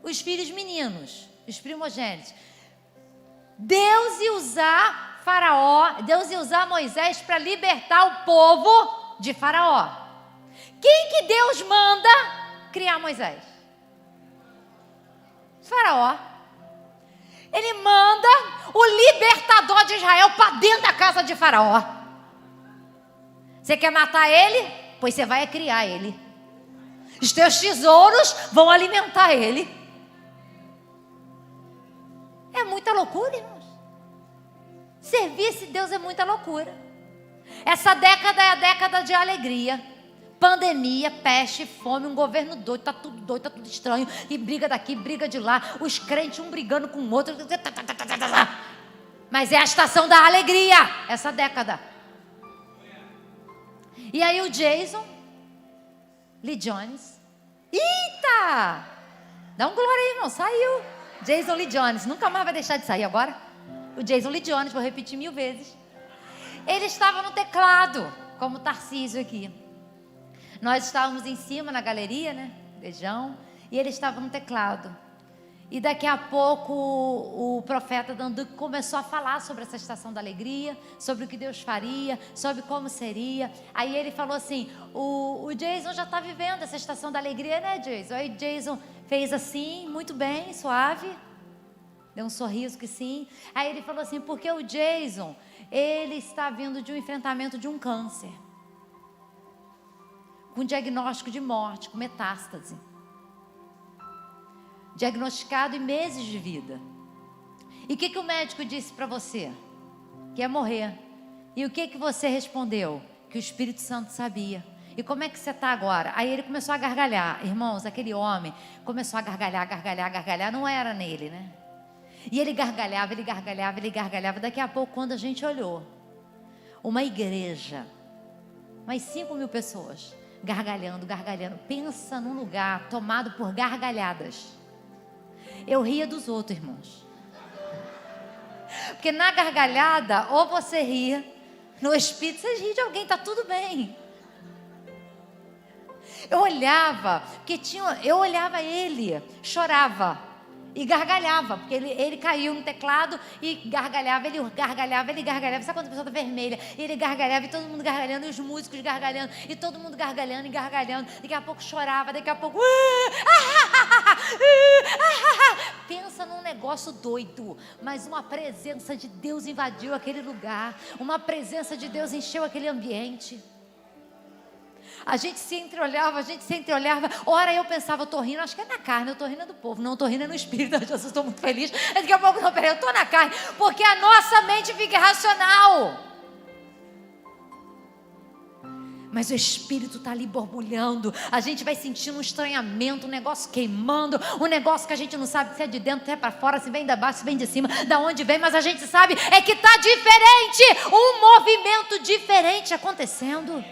os filhos meninos, os primogênitos. Deus ia usar Faraó, Deus ia usar Moisés para libertar o povo de Faraó. Quem que Deus manda criar Moisés? Faraó. Ele manda o libertador de Israel para dentro da casa de Faraó. Você quer matar ele? Pois você vai criar ele. Os teus tesouros vão alimentar ele. É muita loucura, irmãos. Servir esse Deus é muita loucura. Essa década é a década de alegria. Pandemia, peste, fome, um governo doido, tá tudo estranho. E briga daqui, briga de lá. Os crentes um brigando com o outro. Mas é a estação da alegria, essa década. E aí o Jason Lee Jones. Eita! Dá um glória aí, irmão, saiu. Jason Lee Jones, nunca mais vai deixar de sair agora. O Jason Lee Jones, vou repetir 1000 vezes. Ele estava no teclado, como Tarcísio aqui. Nós estávamos em cima na galeria, né? Beijão. E ele estava no teclado. E daqui a pouco o profeta Danduque começou a falar sobre essa estação da alegria, sobre o que Deus faria, sobre como seria. Aí ele falou assim, o Jason já está vivendo essa estação da alegria, né, Jason? Aí Jason fez assim, muito bem, suave. Deu um sorriso que sim. Aí ele falou assim, porque o Jason, ele está vindo de um enfrentamento de um câncer. Com diagnóstico de morte, com metástase. Diagnosticado em meses de vida. E o que o médico disse para você? Que ia morrer. E o que você respondeu? Que o Espírito Santo sabia. E como é que você está agora? Aí ele começou a gargalhar. Irmãos, aquele homem começou a gargalhar. Não era nele, né? E ele gargalhava. Daqui a pouco, quando a gente olhou, uma igreja, mais 5.000 pessoas, gargalhando. Pensa num lugar tomado por gargalhadas. Eu ria dos outros, irmãos. Porque na gargalhada, ou você ria, no espírito você ri de alguém, está tudo bem. Eu olhava ele, chorava e gargalhava, porque ele caiu no teclado e gargalhava. Sabe quando a pessoa está vermelha? E ele gargalhava e todo mundo gargalhando, e os músicos gargalhando, e todo mundo gargalhando. Daqui a pouco chorava, daqui a pouco... Pensa num negócio doido, mas uma presença de Deus invadiu aquele lugar, uma presença de Deus encheu aquele ambiente. A gente se entreolhava. Ora eu pensava, eu estou rindo, acho que é na carne, eu estou rindo do povo. Não, eu estou rindo no espírito, Jesus, estou muito feliz. Daqui a pouco, não, peraí, eu estou na carne, porque a nossa mente fica irracional. Mas o Espírito está ali borbulhando. A gente vai sentindo um estranhamento, um negócio queimando, um negócio que a gente não sabe se é de dentro, se é para fora, se vem da baixo, se vem de cima, da onde vem, mas a gente sabe é que está diferente, um movimento diferente acontecendo,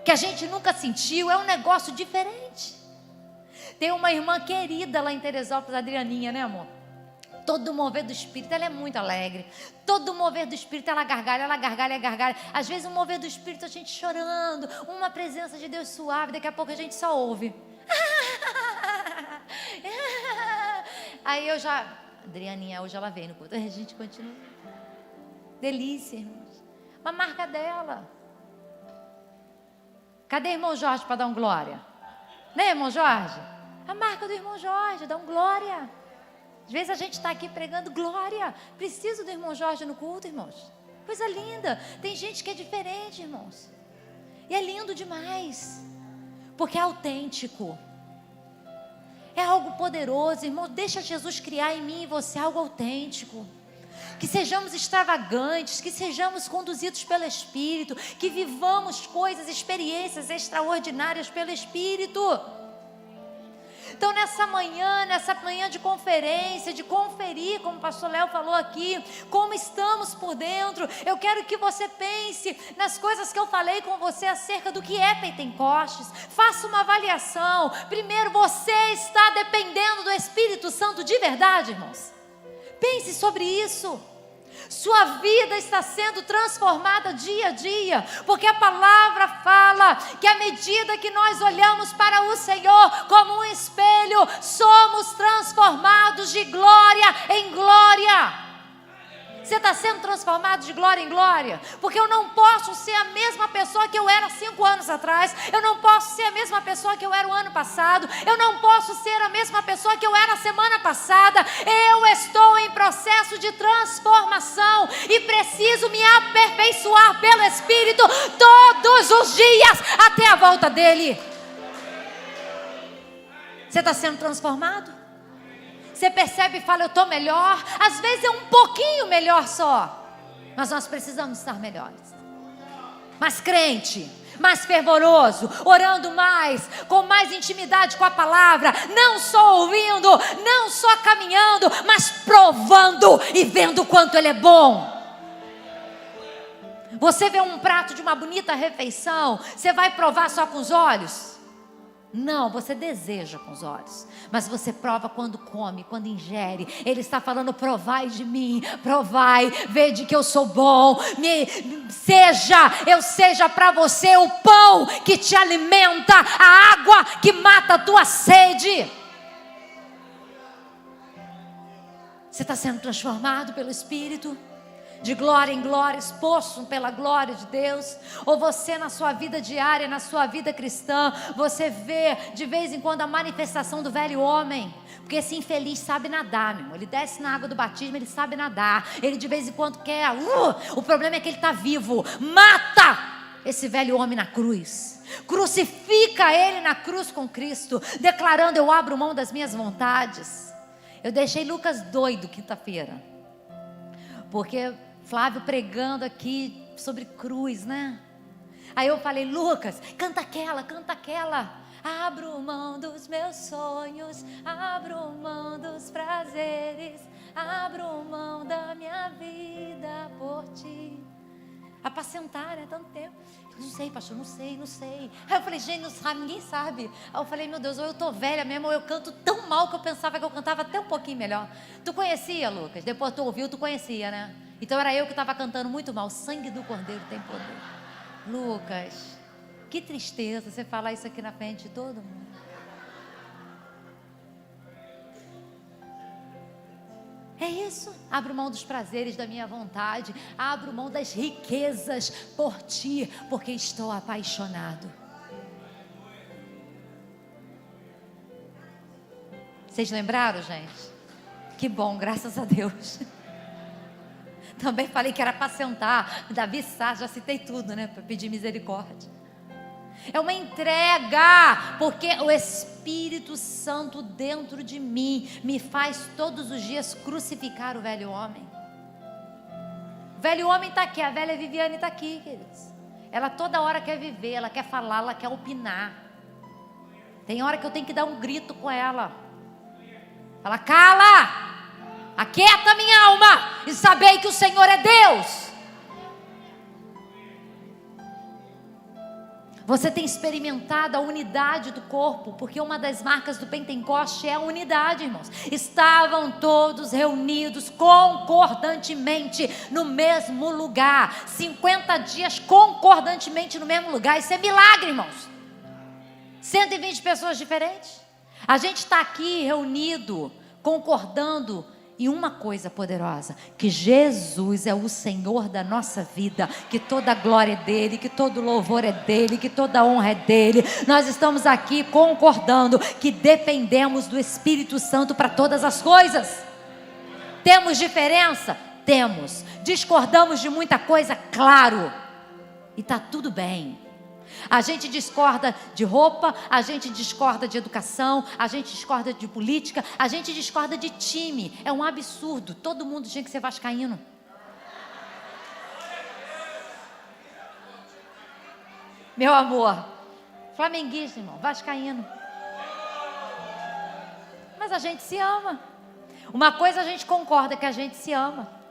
que a gente nunca sentiu, é um negócio diferente. Tem uma irmã querida lá em Teresópolis, a Adrianinha, né, amor? Todo mover do Espírito, ela é muito alegre. Todo mover do Espírito, ela gargalha. Às vezes um mover do Espírito, a gente chorando, uma presença de Deus suave, daqui a pouco a gente só ouve. Aí Adrianinha, hoje ela veio no culto, a gente continua. Delícia, irmãos. Uma marca dela. Cadê o irmão Jorge para dar um glória? Né, irmão Jorge? A marca do irmão Jorge, dá um glória. Às vezes a gente está aqui pregando glória. Preciso do irmão Jorge no culto, irmãos. Coisa linda. Tem gente que é diferente, irmãos. E é lindo demais. Porque é autêntico. É algo poderoso, irmão. Deixa Jesus criar em mim e você algo autêntico. Que sejamos extravagantes, que sejamos conduzidos pelo Espírito, que vivamos coisas, experiências extraordinárias pelo Espírito. Então nessa manhã de conferência, de conferir, como o pastor Léo falou aqui, como estamos por dentro, eu quero que você pense nas coisas que eu falei com você acerca do que é Pentecostes. Faça uma avaliação. Primeiro, você está dependendo do Espírito Santo de verdade, irmãos? Pense sobre isso. Sua vida está sendo transformada dia a dia, porque a palavra fala que à medida que nós olhamos para o Senhor como um espelho, somos transformados de glória em glória. Você está sendo transformado de glória em glória? Porque eu não posso ser a mesma pessoa que eu era 5 anos atrás. Eu não posso ser a mesma pessoa que eu era o ano passado. Eu não posso ser a mesma pessoa que eu era a semana passada. Eu estou em processo de transformação e preciso me aperfeiçoar pelo Espírito todos os dias até a volta dele. Você está sendo transformado? Você percebe e fala, eu estou melhor. Às vezes é um pouquinho melhor só, mas nós precisamos estar melhores. Mais crente, mais fervoroso, orando mais, com mais intimidade com a palavra, não só ouvindo, não só caminhando, mas provando e vendo o quanto ele é bom. Você vê um prato de uma bonita refeição, você vai provar só com os olhos? Não, você deseja com os olhos, mas você prova quando come, quando ingere. Ele está falando, provai de mim, provai, vede que eu sou bom, eu seja para você o pão que te alimenta, a água que mata a tua sede. Você está sendo transformado pelo Espírito? De glória em glória, exposto pela glória de Deus? Ou você na sua vida diária, na sua vida cristã, você vê de vez em quando a manifestação do velho homem? Porque esse infeliz sabe nadar, meu irmão. Ele desce na água do batismo, ele sabe nadar. Ele de vez em quando quer, o problema é que ele está vivo. Mata esse velho homem na cruz. Crucifica ele na cruz com Cristo, declarando, eu abro mão das minhas vontades. Eu deixei Lucas doido quinta-feira, porque Flávio pregando aqui sobre cruz, né? Aí eu falei: Lucas, canta aquela. Abro mão dos meus sonhos, abro mão dos prazeres, abro mão da minha vida por ti. Apacentar, né? Tanto tempo. Não sei, pastor, não sei. Aí eu falei: gente, não sabe, ninguém sabe. Aí eu falei: meu Deus, ou eu tô velha mesmo, ou eu canto tão mal que eu pensava que eu cantava até um pouquinho melhor. Tu conhecia, Lucas? Depois tu ouviu, tu conhecia, né? Então era eu que estava cantando muito mal. O sangue do Cordeiro tem poder. Lucas, que tristeza você falar isso aqui na frente de todo mundo. É isso. Abro mão dos prazeres da minha vontade, abro mão das riquezas por ti, porque estou apaixonado. Vocês lembraram, gente? Que bom, graças a Deus. Também falei que era para sentar, Davi Sá, já citei tudo, né? Para pedir misericórdia. É uma entrega, porque o Espírito Santo dentro de mim me faz todos os dias crucificar o velho homem. O velho homem está aqui, a velha Viviane está aqui, queridos. Ela toda hora quer viver, ela quer falar, ela quer opinar. Tem hora que eu tenho que dar um grito com ela. Fala: cala! Aquieta minha alma e sabei que o Senhor é Deus. Você tem experimentado a unidade do corpo, porque uma das marcas do Pentecoste é a unidade, irmãos. Estavam todos reunidos concordantemente no mesmo lugar, 50 dias concordantemente no mesmo lugar. Isso é milagre, irmãos. 120 pessoas diferentes. A gente está aqui reunido, concordando em uma coisa poderosa: que Jesus é o Senhor da nossa vida, que toda glória é dele, que todo louvor é dele, que toda honra é dele. Nós estamos aqui concordando que dependemos do Espírito Santo para todas as coisas. Temos diferença? Temos. Discordamos de muita coisa? Claro. E está tudo bem. A gente discorda de roupa, a gente discorda de educação, a gente discorda de política, a gente discorda de time. É um absurdo. Todo mundo tinha que ser vascaíno. Meu amor, flamenguista, irmão, vascaíno. Mas a gente se ama. Uma coisa a gente concorda, que a gente se ama.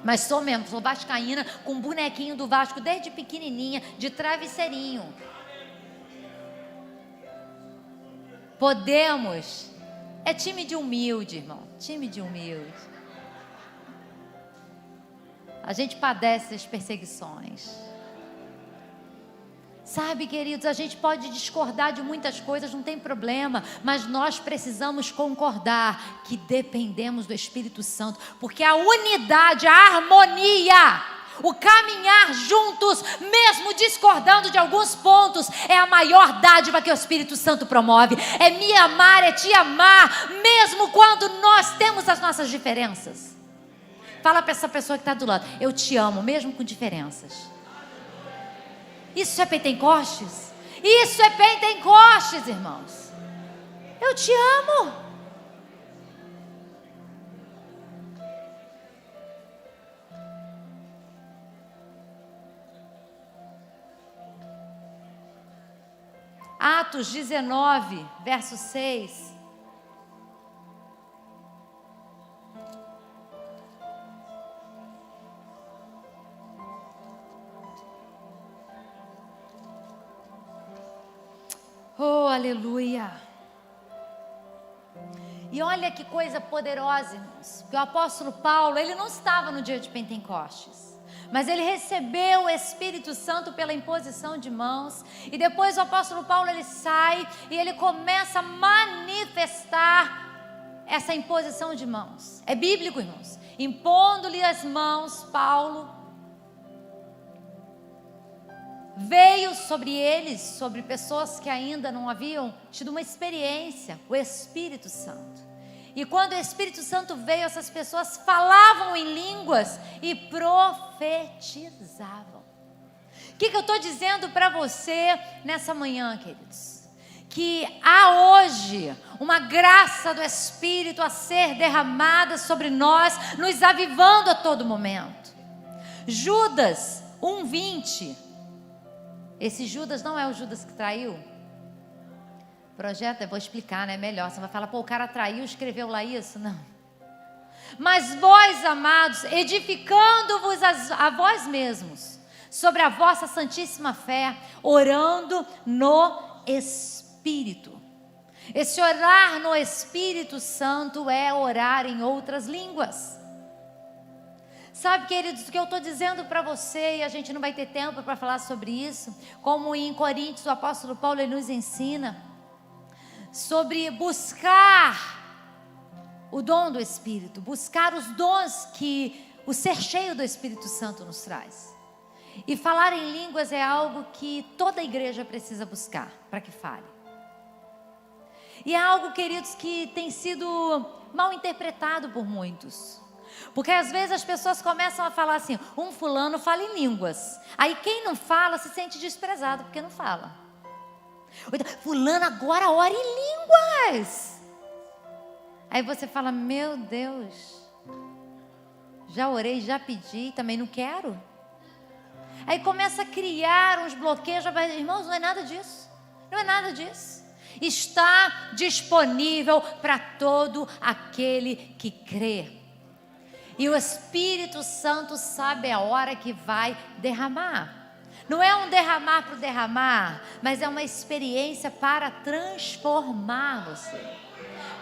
Mas sou mesmo, sou vascaína, com um bonequinho do Vasco desde pequenininha, de travesseirinho. Podemos. É time de humilde, irmão. Time de humilde. A gente padece as perseguições. Sabe, queridos, a gente pode discordar de muitas coisas, não tem problema, mas nós precisamos concordar que dependemos do Espírito Santo, porque a unidade, a harmonia, o caminhar juntos, mesmo discordando de alguns pontos, é a maior dádiva que o Espírito Santo promove. É me amar, é te amar, mesmo quando nós temos as nossas diferenças. Fala para essa pessoa que está do lado: eu te amo, mesmo com diferenças. Isso é Pentecostes? Isso é Pentecostes, irmãos. Eu te amo. Atos 19, verso 6. Oh, aleluia. E olha que coisa poderosa, irmãos. Que o apóstolo Paulo, ele não estava no dia de Pentecostes, mas ele recebeu o Espírito Santo pela imposição de mãos. E depois o apóstolo Paulo, ele sai e ele começa a manifestar essa imposição de mãos. É bíblico, irmãos. Impondo-lhe as mãos, Paulo veio sobre eles, sobre pessoas que ainda não haviam tido uma experiência, o Espírito Santo. E quando o Espírito Santo veio, essas pessoas falavam em línguas e profetizavam. O que eu estou dizendo para você nessa manhã, queridos? que há hoje uma graça do Espírito a ser derramada sobre nós, nos avivando a todo momento. Judas 1:20. Esse Judas não é o Judas que traiu? Projeto, eu vou explicar, né? Melhor. Você vai falar, pô, o cara traiu, escreveu lá isso? Não. Mas vós, amados, edificando-vos a vós mesmos, sobre a vossa santíssima fé, orando no Espírito. Esse orar no Espírito Santo é orar em outras línguas. Sabe, queridos, o que eu estou dizendo para você, e a gente não vai ter tempo para falar sobre isso, como em Coríntios o apóstolo Paulo ele nos ensina, sobre buscar o dom do Espírito, buscar os dons que o ser cheio do Espírito Santo nos traz. E falar em línguas é algo que toda a igreja precisa buscar para que fale. E é algo, queridos, que tem sido mal interpretado por muitos. Porque às vezes as pessoas começam a falar assim, um fulano fala em línguas. Aí quem não fala se sente desprezado porque não fala. Fulano agora ora em línguas. Aí você fala, meu Deus, já orei, já pedi, também não quero. Aí começa a criar uns bloqueios. Irmãos, não é nada disso. Não é nada disso. Está disponível para todo aquele que crê. E o Espírito Santo sabe a hora que vai derramar. Não é um derramar por derramar, mas é uma experiência para transformar você,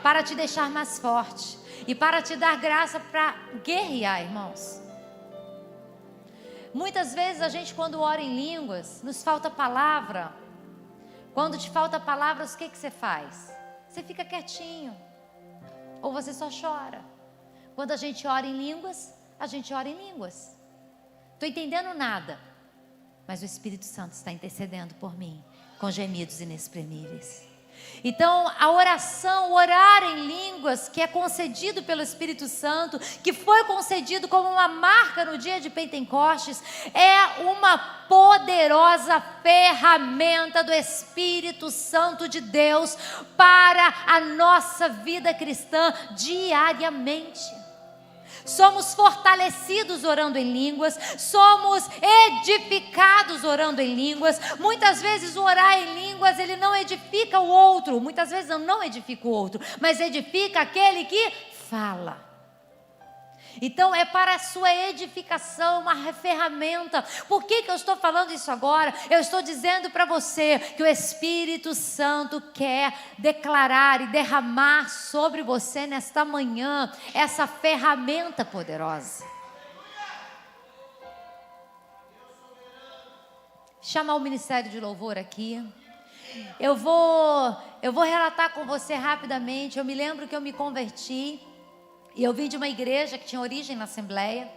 para te deixar mais forte e para te dar graça para guerrear, irmãos. Muitas vezes a gente, quando ora em línguas, nos falta palavra. Quando te falta palavras, o que você faz? Você fica quietinho, ou você só chora. Quando a gente ora em línguas, a gente ora em línguas. Estou entendendo nada, mas o Espírito Santo está intercedendo por mim, com gemidos inexprimíveis. Então, a oração, orar em línguas, que é concedido pelo Espírito Santo, que foi concedido como uma marca no dia de Pentecostes, é uma poderosa ferramenta do Espírito Santo de Deus para a nossa vida cristã diariamente. Somos fortalecidos orando em línguas, somos edificados orando em línguas. Muitas vezes o orar em línguas, ele não edifica o outro, muitas vezes não edifica o outro, mas edifica aquele que fala. Então é para a sua edificação, uma ferramenta. Por que eu estou falando isso agora? Eu estou dizendo para você que o Espírito Santo quer declarar e derramar sobre você nesta manhã essa ferramenta poderosa. Chamar o Ministério de Louvor aqui. Eu vou relatar com você rapidamente. Eu me lembro que eu me converti. E eu vim de uma igreja que tinha origem na Assembleia.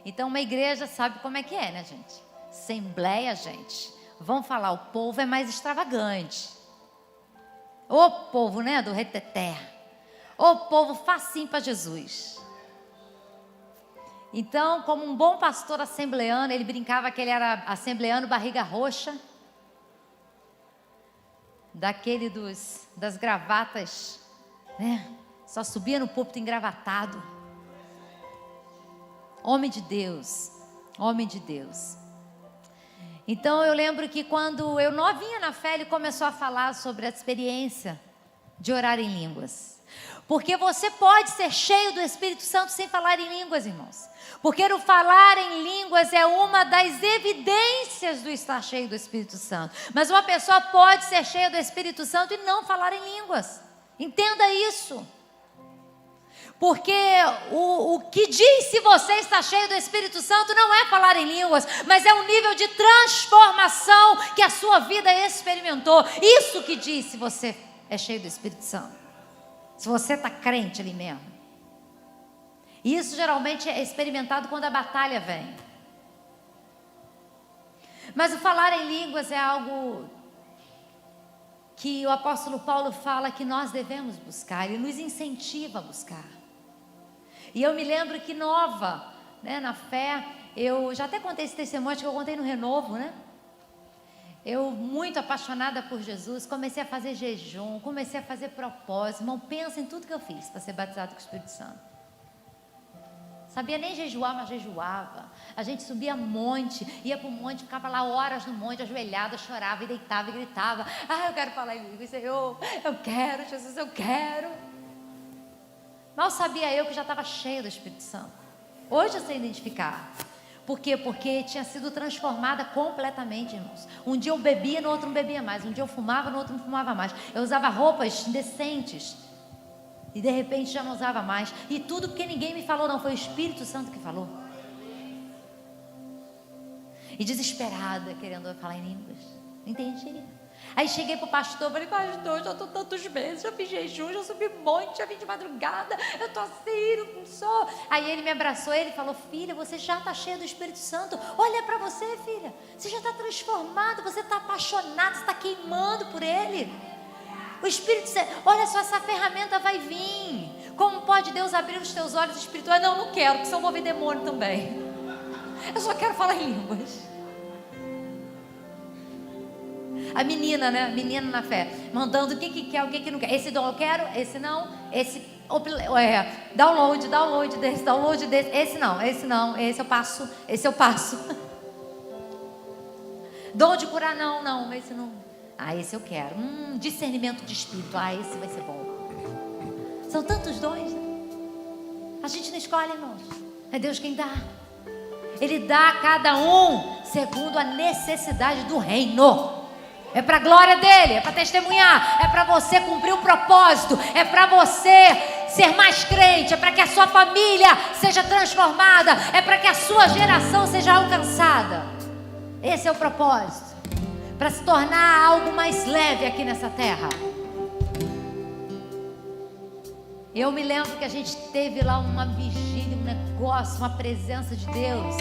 Então uma igreja sabe como é que é, né, gente? Assembleia, gente, vamos falar, o povo é mais extravagante. O povo, né, do reteté. O povo facinho para Jesus. Então, como um bom pastor assembleano, ele brincava que ele era assembleano barriga roxa. Daquele das gravatas, né? Só subia no púlpito engravatado. Homem de Deus. Homem de Deus. Então eu lembro que quando eu novinha na fé, ele começou a falar sobre a experiência de orar em línguas. Porque você pode ser cheio do Espírito Santo sem falar em línguas, irmãos. Porque o falar em línguas é uma das evidências do estar cheio do Espírito Santo. Mas uma pessoa pode ser cheia do Espírito Santo e não falar em línguas. Entenda isso. Porque o que diz se você está cheio do Espírito Santo não é falar em línguas, mas é um nível de transformação que a sua vida experimentou. Isso que diz se você é cheio do Espírito Santo. Se você está crente ali mesmo. E isso geralmente é experimentado quando a batalha vem. Mas o falar em línguas é algo que o apóstolo Paulo fala que nós devemos buscar. Ele nos incentiva a buscar. E eu me lembro que nova, né, na fé, eu já até contei esse testemunho, acho que eu contei no Renovo, né? Eu, muito apaixonada por Jesus, comecei a fazer jejum, comecei a fazer propósito. Irmão, pensa em tudo que eu fiz para ser batizado com o Espírito Santo. Sabia nem jejuar, mas jejuava. A gente subia monte, ia para o monte, ficava lá horas no monte, ajoelhada, chorava e deitava e gritava: ah, eu quero falar em línguas, Senhor, eu quero, Jesus, eu quero. Mal sabia eu que já estava cheia do Espírito Santo. Hoje eu sei identificar. Por quê? Porque tinha sido transformada completamente, irmãos. Um dia eu bebia, no outro não bebia mais. Um dia eu fumava, no outro não fumava mais. Eu usava roupas indecentes. E de repente já não usava mais. E tudo porque ninguém me falou, não. Foi o Espírito Santo que falou. E desesperada, querendo falar em línguas. Não entendia. Aí cheguei pro pastor, falei: pastor, já estou tantos meses, já fiz jejum, já subi um monte, já vim de madrugada, eu estou assim, não sou. Aí ele me abraçou, ele falou: filha, você já está cheia do Espírito Santo. Olha para você, filha, você já está transformada, você está apaixonada, você está queimando por ele. O Espírito Santo, olha só, essa ferramenta vai vir. Como pode Deus abrir os teus olhos espirituais? Não quero, porque senão eu vou ver demônio também. Eu só quero falar em línguas. A menina, né? Menina na fé, mandando o que quer, o que não quer. Esse dom eu quero, esse não. Esse download desse. Esse não, esse eu passo. Dom de curar, não, esse não. Esse eu quero. Discernimento de espírito, esse vai ser bom. São tantos dons, né? A gente não escolhe, irmãos. É Deus quem dá. Ele dá a cada um segundo a necessidade do reino. É para a glória dele, é para testemunhar, é para você cumprir o propósito, é para você ser mais crente, é para que a sua família seja transformada, é para que a sua geração seja alcançada. Esse é o propósito, para se tornar algo mais leve aqui nessa terra. Eu me lembro que a gente teve lá uma vigília, um negócio, uma presença de Deus.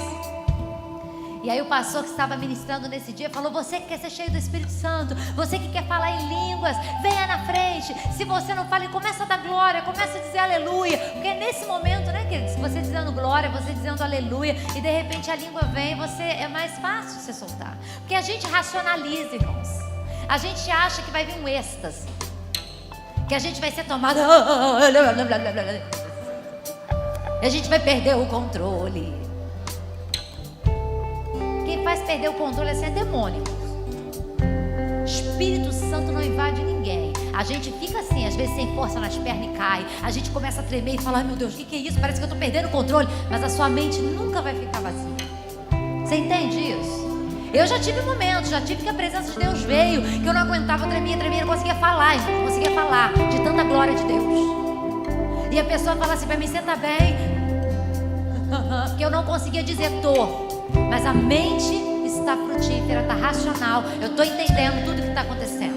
E aí o pastor que estava ministrando nesse dia falou: você que quer ser cheio do Espírito Santo, você que quer falar em línguas, venha na frente. Se você não fala, começa a dar glória, começa a dizer aleluia. Porque nesse momento, né, querido, se você dizendo glória, você dizendo aleluia, e de repente a língua vem, é mais fácil de você soltar. Porque a gente racionaliza, irmãos. A gente acha que vai vir um êxtase, que a gente vai ser tomado, e a gente vai perder o controle. Quem faz perder o controle assim é demônio. Espírito Santo não invade ninguém. A gente fica assim, às vezes sem força nas pernas e cai. A gente começa a tremer e falar: ai meu Deus, o que é isso? Parece que eu estou perdendo o controle. Mas a sua mente nunca vai ficar vazia. Você entende isso? Eu já tive momentos, já tive que a presença de Deus veio, que eu não aguentava, eu tremia, não conseguia falar, não conseguia falar de tanta glória de Deus. E a pessoa fala assim para mim: você está bem? Que eu não conseguia dizer tô. Mas a mente está frutífera, está racional. Eu estou entendendo tudo que está acontecendo.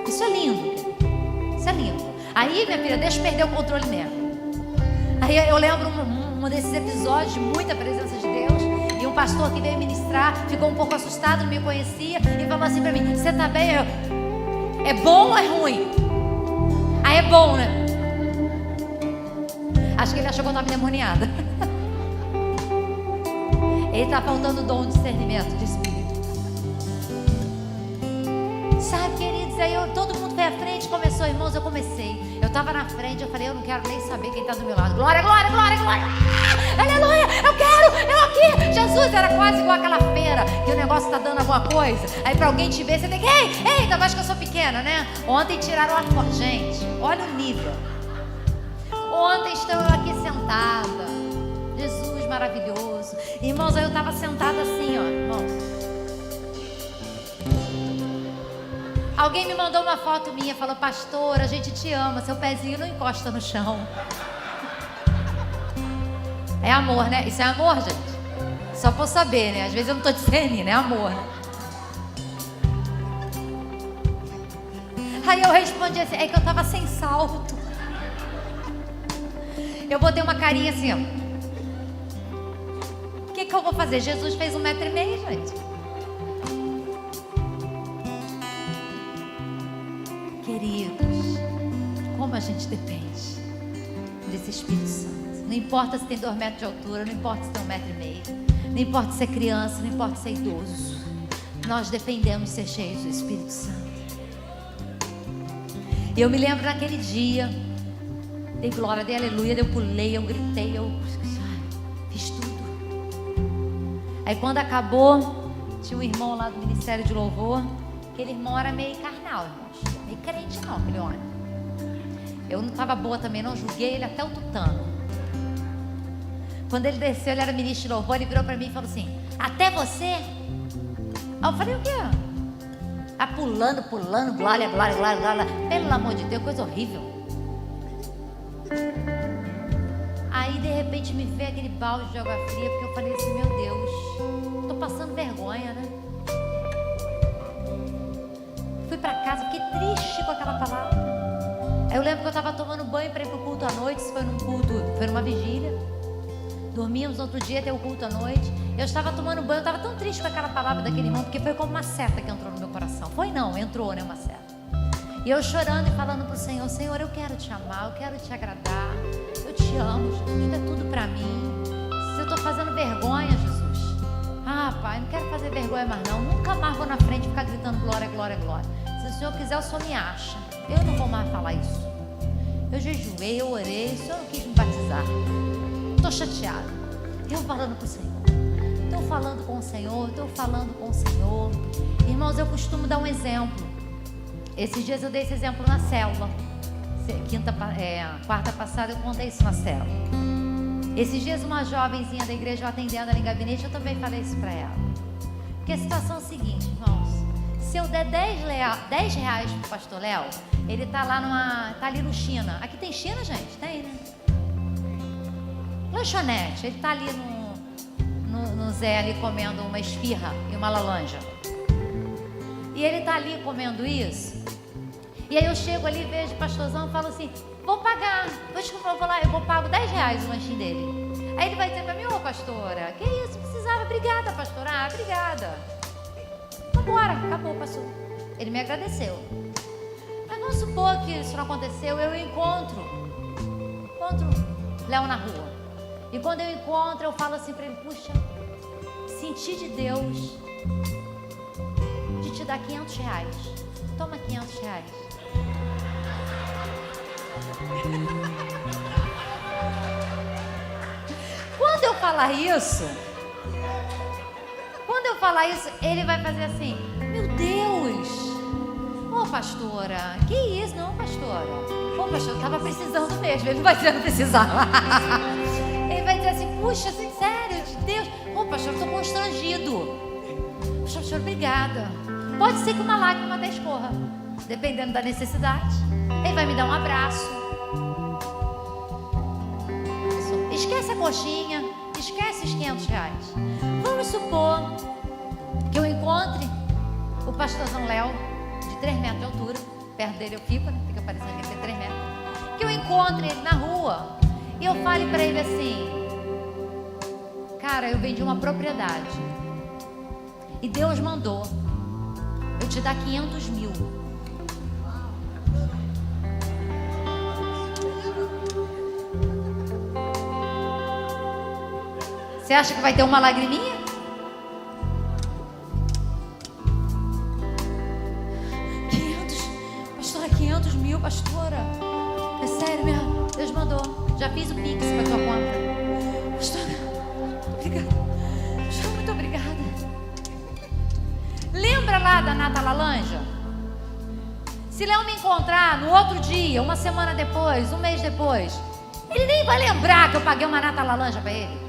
Isso é lindo. Isso é lindo. Aí, minha filha, deixa eu perder o controle mesmo. Aí eu lembro um desses episódios de muita presença de Deus. E um pastor que veio ministrar ficou um pouco assustado, não me conhecia, e falou assim para mim: você está bem? É bom ou é ruim? É bom, né? Acho que ele achou que eu estava endemoniada. Ele está faltando o dom de discernimento de espírito. Sabe, queridos, aí todo mundo veio à frente, começou, irmãos, eu comecei. Eu estava na frente, eu falei: eu não quero nem saber quem está do meu lado. Glória, glória, glória, glória. Aleluia, eu quero, eu aqui. Jesus, era quase igual aquela feira, que o negócio está dando alguma coisa. Aí para alguém te ver, você tem que, ei, ainda mais que eu sou pequena, né? Ontem tiraram a foto. Gente, olha o nível. Ontem estou aqui sentada. Jesus maravilhoso. Irmãos, aí eu estava sentada assim, ó, irmãos. Alguém me mandou uma foto minha, falou: pastor, a gente te ama, seu pezinho não encosta no chão. É amor, né? Isso é amor, gente? Só pra eu saber, né? Às vezes eu não tô discernindo, é amor, né? Aí eu respondi assim: é que eu tava sem salto. Eu botei uma carinha assim, ó. O que eu vou fazer? Jesus fez 1,5 metro, gente. Queridos, como a gente depende desse Espírito Santo. Não importa se tem 2 metros de altura, não importa se tem 1,5 metro, não importa se é criança, não importa se é idoso. nós dependemos ser cheios do Espírito Santo. E eu me lembro naquele dia, dei glória, dei aleluia, eu pulei, eu gritei, eu fiz tudo. Aí quando acabou, tinha um irmão lá do Ministério de Louvor. Aquele irmão era meio carnal, irmãos, meio crente não, aquele homem. Eu não estava boa também, não, julguei ele até o tutano. Quando ele desceu, ele era ministro de louvor, ele virou para mim e falou assim: até você? Aí eu falei: o quê? Ah, pulando, glória, glória, glória, glória. Pelo amor de Deus, coisa horrível. Aí de repente me veio aquele balde de água fria, porque eu falei assim: meu Deus, tô passando vergonha, né? Fui para casa, fiquei triste com aquela palavra. Aí eu lembro que eu estava tomando banho para ir pro culto à noite. Isso foi num culto, foi numa vigília. Dormíamos no outro dia, ter o culto à noite. Eu estava tomando banho, eu estava tão triste com aquela palavra daquele irmão, porque foi como uma seta que entrou no meu coração. Foi não, entrou, né, uma seta. E eu chorando e falando pro Senhor: Senhor, eu quero te amar, eu quero te agradar. Eu te amo, Jesus, tu é tudo para mim. Se eu estou fazendo vergonha, Jesus, ah, Pai, não quero fazer vergonha mais não. Nunca mais vou na frente e ficar gritando glória, glória, glória. Se o Senhor quiser, o Senhor me acha. Eu não vou mais falar isso. Eu jejuei, eu orei, o Senhor não quis me batizar. Estou chateada. Eu falando com o Senhor. Estou falando com o Senhor, estou falando com o Senhor. Irmãos, eu costumo dar um exemplo. Esses dias eu dei esse exemplo na célula. Quarta passada eu contei isso na célula. Esses dias uma jovenzinha da igreja atendendo ela em gabinete, eu também falei isso para ela. Porque a situação é a seguinte, irmãos. Se eu der 10 reais pro pastor Léo, ele tá lá tá ali no China. Aqui tem China, gente? Tem, né? Lanchonete. Ele tá ali no Zé ali comendo uma esfirra e uma laranja. E ele tá ali comendo isso. E aí eu chego ali, vejo o pastorzão e falo assim: vou pagar. Eu vou lá, eu vou pago 10 reais o lanchinho dele. Aí ele vai dizer pra mim: ô pastora, que isso? Precisava? Obrigada, pastora. Ah, obrigada. Vambora, acabou, passou. Ele me agradeceu. Mas vamos supor que isso não aconteceu. Eu encontro Léo na rua. E quando eu encontro, eu falo assim pra ele: puxa, senti de Deus de te dar 500 reais. Toma 500 reais. Quando eu falar isso, ele vai fazer assim: meu Deus, ô pastora, que isso? Não, pastora, ô pastor, eu tava precisando mesmo. Ele não vai dizer: não precisava. Ele vai dizer assim: puxa, sério, de Deus, ô pastor, eu tô constrangido. Pastor, obrigada. Pode ser que uma lágrima até escorra, dependendo da necessidade. Ele vai me dar um abraço. Esquece a coxinha, esquece os 500 reais. Vamos supor que eu encontre o pastorzão Léo, de 3 metros de altura. Perto dele eu fico, né? Fica parecendo que ele tem 3 metros. Que eu encontre ele na rua e eu fale para ele assim: cara, eu vendi uma propriedade e Deus mandou eu te dar 500 mil. Você acha que vai ter uma lagriminha? Pastora, 500 mil, pastora. É sério mesmo? Deus mandou. Já fiz o Pix para tua conta. Pastora, obrigada. Pastora, muito obrigada. Lembra lá da nata laranja? Se Léo me encontrar no outro dia, uma semana depois, um mês depois, ele nem vai lembrar que eu paguei uma nata laranja para ele.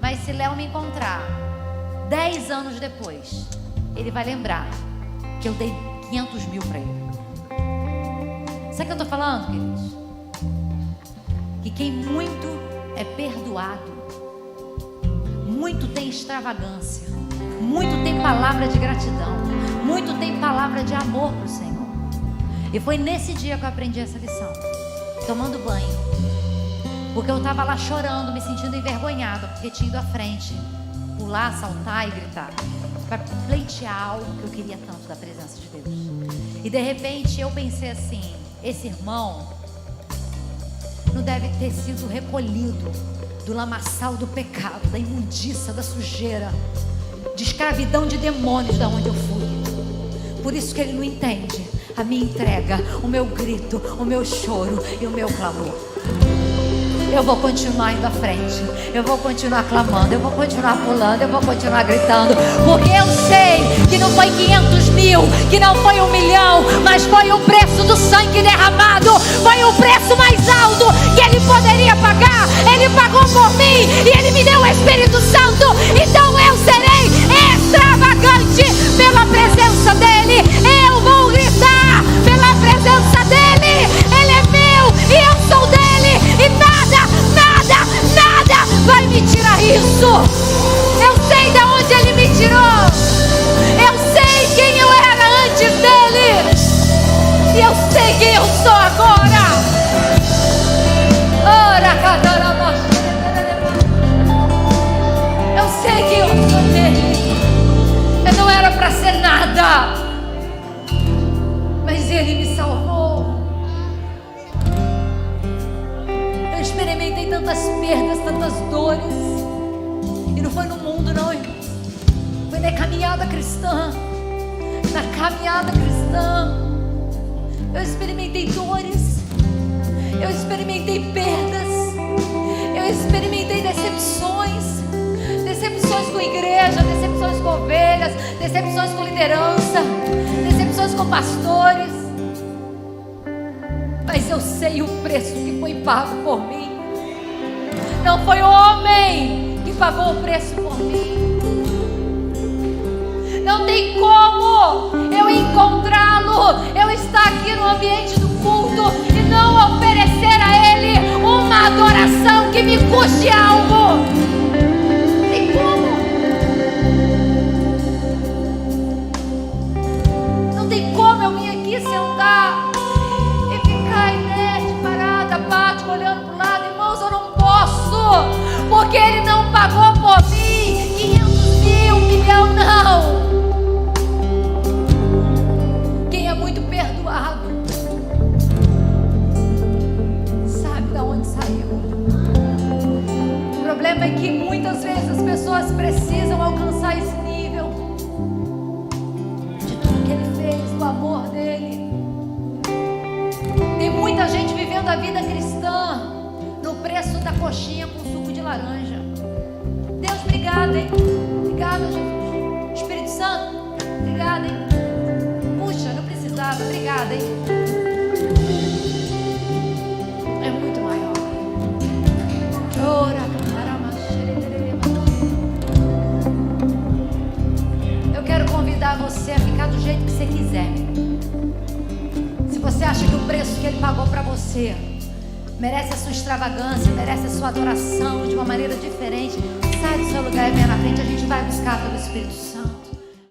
Mas se Léo me encontrar 10 anos depois, ele vai lembrar que eu dei 500 mil para ele. Sabe o que eu estou falando, queridos? Que quem muito é perdoado, muito tem extravagância, muito tem palavra de gratidão, muito tem palavra de amor para o Senhor. E foi nesse dia que eu aprendi essa lição, tomando banho. Porque eu estava lá chorando, me sentindo envergonhada, porque tinha ido à frente, pular, saltar e gritar, para pleitear algo que eu queria tanto da presença de Deus. E de repente eu pensei assim: esse irmão não deve ter sido recolhido do lamaçal do pecado, da imundícia, da sujeira. de escravidão de demônios da onde eu fui. Por isso que ele não entende a minha entrega, o meu grito, o meu choro e o meu clamor. Eu vou continuar indo à frente, eu vou continuar clamando, eu vou continuar pulando, eu vou continuar gritando, porque eu sei que não foi 500 mil, que não foi 1 milhão, mas foi o preço do sangue derramado, foi o preço mais alto que ele poderia pagar. Ele pagou por mim e ele me deu o Espírito Santo. Então eu serei extravagante pela presença dele. Eu vou gritar pela presença dele. Ele é meu e eu sou dele, e nada vai me tirar isso. Eu sei de onde ele me tirou, eu sei quem eu era antes dele, e eu sei quem eu sou agora. Eu sei quem eu sou dele. Eu não era para ser nada, mas ele me salvou. Eu experimentei tantas perdas, tantas dores, e não foi no mundo não, irmãos. Foi na caminhada cristã. Na caminhada cristã eu experimentei dores, eu experimentei perdas, eu experimentei decepções com igreja, decepções com ovelhas, decepções com liderança, decepções com pastores. Mas eu sei o preço que foi pago por mim. Não foi o homem que pagou o preço por mim. Não tem como eu encontrá-lo, eu estar aqui no ambiente do culto e não oferecer a ele uma adoração que me custe algo. Não tem como. Não tem como eu vir aqui sentar e ficar inerte, parada, apática, olhando para o lado. Irmãos, eu não posso, porque ele não pagou por mim 500 mil, 1 milhão, não. Quem é muito perdoado sabe de onde saiu. O problema é que muitas vezes as pessoas precisam alcançar esse nível de tudo que ele fez, do amor dele. Tem muita gente vivendo a vida cristã no preço da coxinha com suco de laranja. Deus, obrigado, hein? Obrigado, Jesus. Espírito Santo, obrigado, hein? Puxa, não precisava, obrigado, hein? É muito maior. Eu quero convidar você a ficar do jeito que você quiser. Se você acha que o preço que ele pagou para você merece a sua extravagância, merece a sua adoração de uma maneira diferente, sai do seu lugar e venha na frente. A gente vai buscar pelo Espírito Santo.